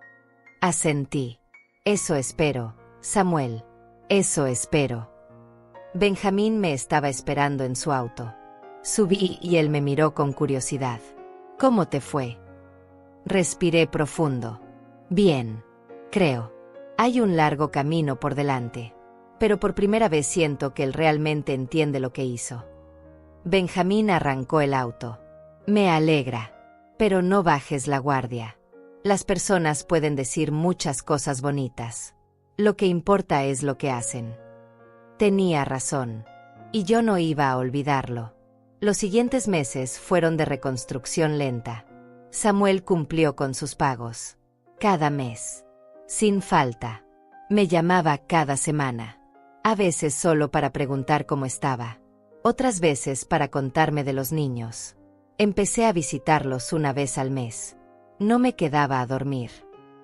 Asentí. Eso espero, Samuel. Eso espero. Benjamín me estaba esperando en su auto. Subí y él me miró con curiosidad. ¿Cómo te fue? Respiré profundo. Bien. Creo. Hay un largo camino por delante. Pero por primera vez siento que él realmente entiende lo que hizo. Benjamín arrancó el auto. Me alegra. Pero no bajes la guardia. Las personas pueden decir muchas cosas bonitas. Lo que importa es lo que hacen. Tenía razón. Y yo no iba a olvidarlo. Los siguientes meses fueron de reconstrucción lenta. Samuel cumplió con sus pagos. Cada mes. Sin falta. Me llamaba cada semana. A veces solo para preguntar cómo estaba. Otras veces para contarme de los niños. Empecé a visitarlos una vez al mes. No me quedaba a dormir.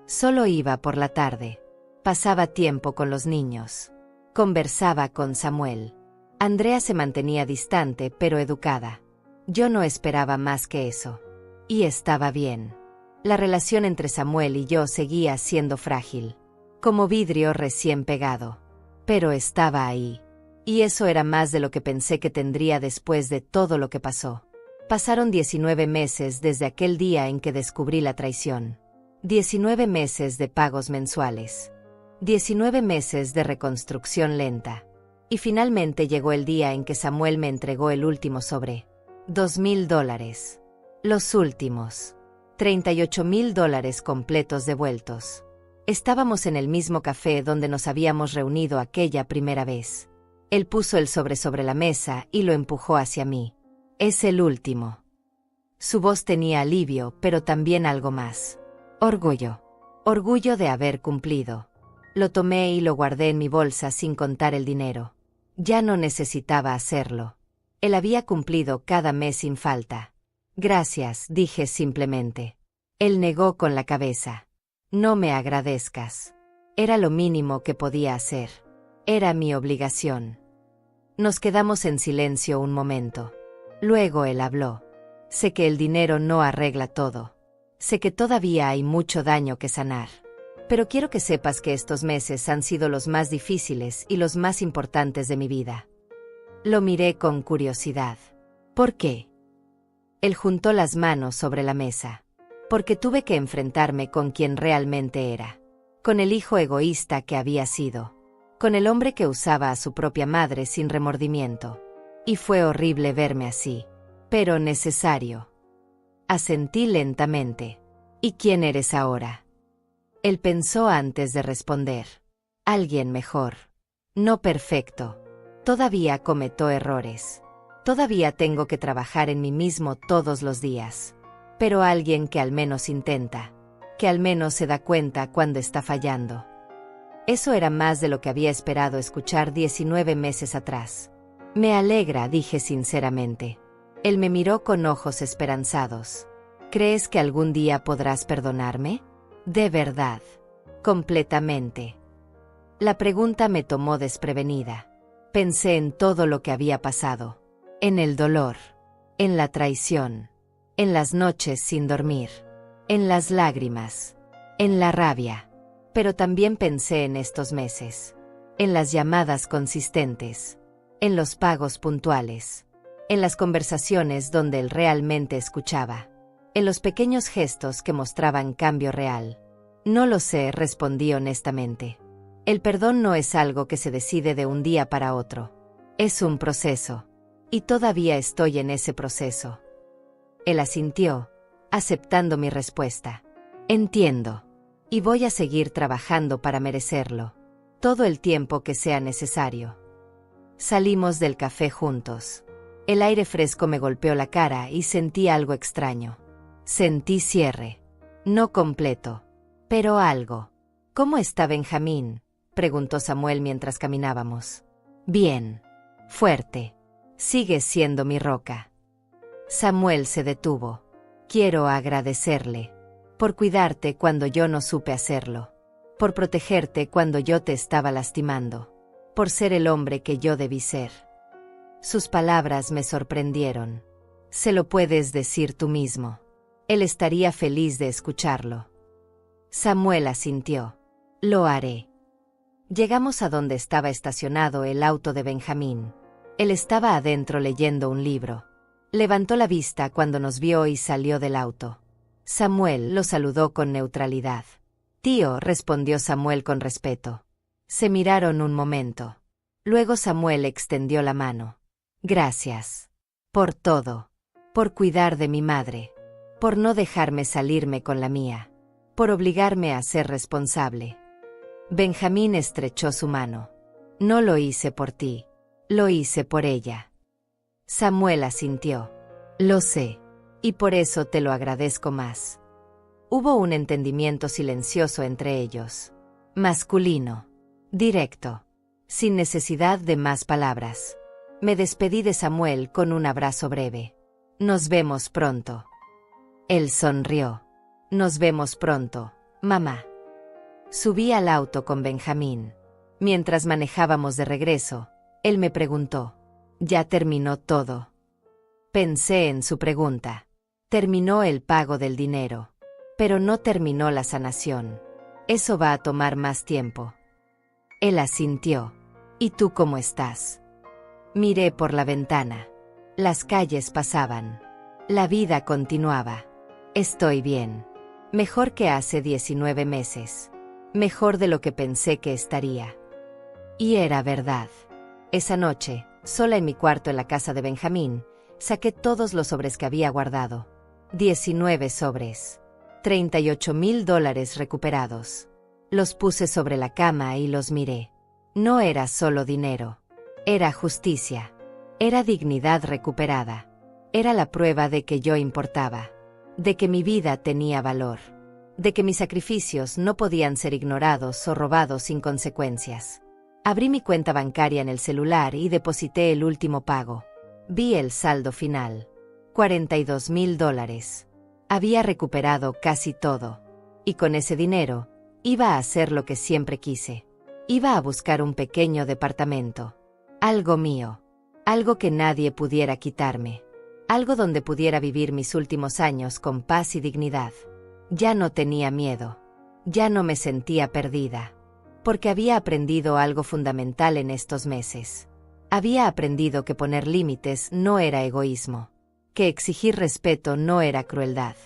Solo iba por la tarde. Pasaba tiempo con los niños. Conversaba con Samuel. Andrea se mantenía distante pero educada. Yo no esperaba más que eso. Y estaba bien. La relación entre Samuel y yo seguía siendo frágil. Como vidrio recién pegado. Pero estaba ahí. Y eso era más de lo que pensé que tendría después de todo lo que pasó. Pasaron 19 meses desde aquel día en que descubrí la traición. 19 meses de pagos mensuales. 19 meses de reconstrucción lenta. Y finalmente llegó el día en que Samuel me entregó el último sobre. $2,000. Los últimos. $38,000 completos devueltos. Estábamos en el mismo café donde nos habíamos reunido aquella primera vez. Él puso el sobre la mesa y lo empujó hacia mí. Es el último. Su voz tenía alivio, pero también algo más. Orgullo. Orgullo de haber cumplido. Lo tomé y lo guardé en mi bolsa sin contar el dinero. Ya no necesitaba hacerlo. Él había cumplido cada mes sin falta. Gracias, dije simplemente. Él negó con la cabeza. No me agradezcas. Era lo mínimo que podía hacer. Era mi obligación. Nos quedamos en silencio un momento. Luego él habló. Sé que el dinero no arregla todo. Sé que todavía hay mucho daño que sanar. Pero quiero que sepas que estos meses han sido los más difíciles y los más importantes de mi vida. Lo miré con curiosidad. ¿Por qué? Él juntó las manos sobre la mesa. Porque tuve que enfrentarme con quien realmente era. Con el hijo egoísta que había sido. Con el hombre que usaba a su propia madre sin remordimiento. Y fue horrible verme así. Pero necesario. Asentí lentamente. ¿Y quién eres ahora? Él pensó antes de responder. Alguien mejor. No perfecto. Todavía cometo errores. Todavía tengo que trabajar en mí mismo todos los días. Pero alguien que al menos intenta. Que al menos se da cuenta cuando está fallando. Eso era más de lo que había esperado escuchar 19 meses atrás. Me alegra, dije sinceramente. Él me miró con ojos esperanzados. ¿Crees que algún día podrás perdonarme? De verdad. Completamente. La pregunta me tomó desprevenida. Pensé en todo lo que había pasado. En el dolor. En la traición. En las noches sin dormir. En las lágrimas. En la rabia. Pero también pensé en estos meses. En las llamadas consistentes. En los pagos puntuales. En las conversaciones donde él realmente escuchaba. En los pequeños gestos que mostraban cambio real. No lo sé, respondí honestamente. El perdón no es algo que se decide de un día para otro. Es un proceso. Y todavía estoy en ese proceso. Él asintió, aceptando mi respuesta. Entiendo. Y voy a seguir trabajando para merecerlo. Todo el tiempo que sea necesario. Salimos del café juntos. El aire fresco me golpeó la cara y sentí algo extraño. Sentí cierre. No completo. Pero algo. ¿Cómo está Benjamín?, preguntó Samuel mientras caminábamos. Bien. Fuerte. Sigues siendo mi roca. Samuel se detuvo. Quiero agradecerle. Por cuidarte cuando yo no supe hacerlo. Por protegerte cuando yo te estaba lastimando. Por ser el hombre que yo debí ser. Sus palabras me sorprendieron. Se lo puedes decir tú mismo. Él estaría feliz de escucharlo. Samuel asintió. Lo haré. Llegamos a donde estaba estacionado el auto de Benjamín. Él estaba adentro leyendo un libro. Levantó la vista cuando nos vio y salió del auto. Samuel lo saludó con neutralidad. Tío, respondió Samuel con respeto. Se miraron un momento. Luego Samuel extendió la mano. Gracias. Por todo. Por cuidar de mi madre. Por no dejarme salirme con la mía. Por obligarme a ser responsable. Benjamín estrechó su mano. No lo hice por ti. Lo hice por ella. Samuel asintió. Lo sé. Y por eso te lo agradezco más. Hubo un entendimiento silencioso entre ellos. Masculino. Directo. Sin necesidad de más palabras. Me despedí de Samuel con un abrazo breve. Nos vemos pronto. Él sonrió. Nos vemos pronto, mamá. Subí al auto con Benjamín. Mientras manejábamos de regreso, él me preguntó. ¿Ya terminó todo? Pensé en su pregunta. Terminó el pago del dinero. Pero no terminó la sanación. Eso va a tomar más tiempo. Él asintió. ¿Y tú cómo estás? Miré por la ventana. Las calles pasaban. La vida continuaba. Estoy bien. Mejor que hace 19 meses. Mejor de lo que pensé que estaría. Y era verdad. Esa noche, sola en mi cuarto en la casa de Benjamín, saqué todos los sobres que había guardado. 19 sobres. $38,000 recuperados. Los puse sobre la cama y los miré. No era solo dinero. Era justicia. Era dignidad recuperada. Era la prueba de que yo importaba. De que mi vida tenía valor. De que mis sacrificios no podían ser ignorados o robados sin consecuencias. Abrí mi cuenta bancaria en el celular y deposité el último pago. Vi el saldo final. $42,000. Había recuperado casi todo. Y con ese dinero, iba a hacer lo que siempre quise. Iba a buscar un pequeño departamento. Algo mío. Algo que nadie pudiera quitarme. Algo donde pudiera vivir mis últimos años con paz y dignidad. Ya no tenía miedo. Ya no me sentía perdida. Porque había aprendido algo fundamental en estos meses. Había aprendido que poner límites no era egoísmo. Que exigir respeto no era crueldad.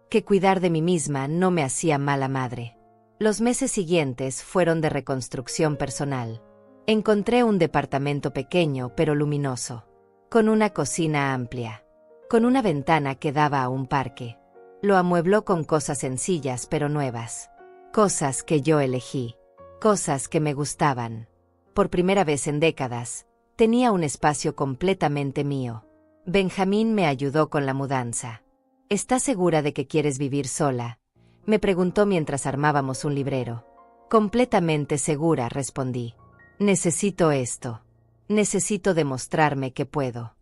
Que cuidar de mí misma no me hacía mala madre. Los meses siguientes fueron de reconstrucción personal. Encontré un departamento pequeño pero luminoso. Con una cocina amplia. Con una ventana que daba a un parque. Lo amuebló con cosas sencillas pero nuevas. Cosas que yo elegí. Cosas que me gustaban. Por primera vez en décadas, tenía un espacio completamente mío. Benjamín me ayudó con la mudanza. ¿Estás segura de que quieres vivir sola?, me preguntó mientras armábamos un librero. Completamente segura, respondí. Necesito esto. Necesito demostrarme que puedo.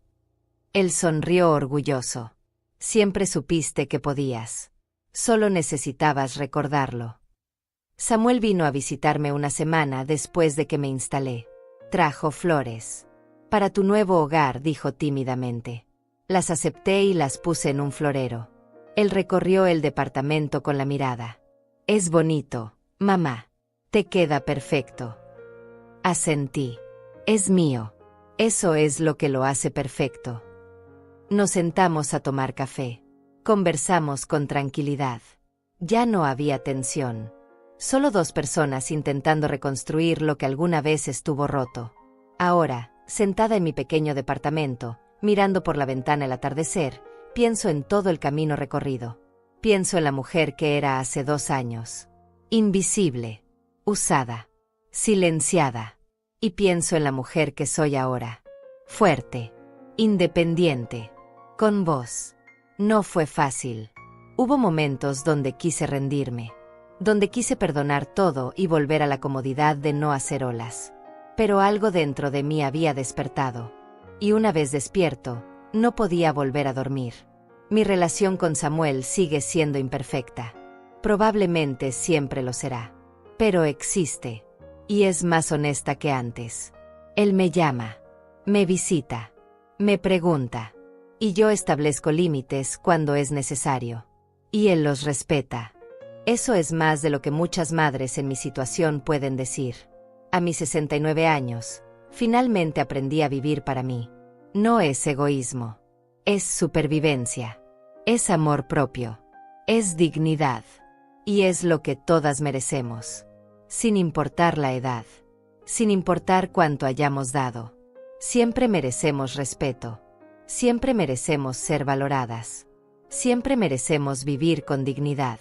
Él sonrió orgulloso. Siempre supiste que podías. Solo necesitabas recordarlo. Samuel vino a visitarme una semana después de que me instalé. Trajo flores. Para tu nuevo hogar, dijo tímidamente. Las acepté y las puse en un florero. Él recorrió el departamento con la mirada. Es bonito, mamá. Te queda perfecto. Asentí. Es mío. Eso es lo que lo hace perfecto. Nos sentamos a tomar café. Conversamos con tranquilidad. Ya no había tensión. Solo dos personas intentando reconstruir lo que alguna vez estuvo roto. Ahora, sentada en mi pequeño departamento, mirando por la ventana el atardecer, pienso en todo el camino recorrido. Pienso en la mujer que era hace 2 años. Invisible. Usada. Silenciada. Y pienso en la mujer que soy ahora. Fuerte. Independiente. Con voz. No fue fácil. Hubo momentos donde quise rendirme. Donde quise perdonar todo y volver a la comodidad de no hacer olas. Pero algo dentro de mí había despertado. Y una vez despierto, no podía volver a dormir. Mi relación con Samuel sigue siendo imperfecta. Probablemente siempre lo será. Pero existe. Y es más honesta que antes. Él me llama. Me visita. Me pregunta. Y yo establezco límites cuando es necesario. Y él los respeta. Eso es más de lo que muchas madres en mi situación pueden decir. A mis 69 años, finalmente aprendí a vivir para mí. No es egoísmo. Es supervivencia. Es amor propio. Es dignidad. Y es lo que todas merecemos. Sin importar la edad. Sin importar cuánto hayamos dado. Siempre merecemos respeto. Siempre merecemos ser valoradas. Siempre merecemos vivir con dignidad.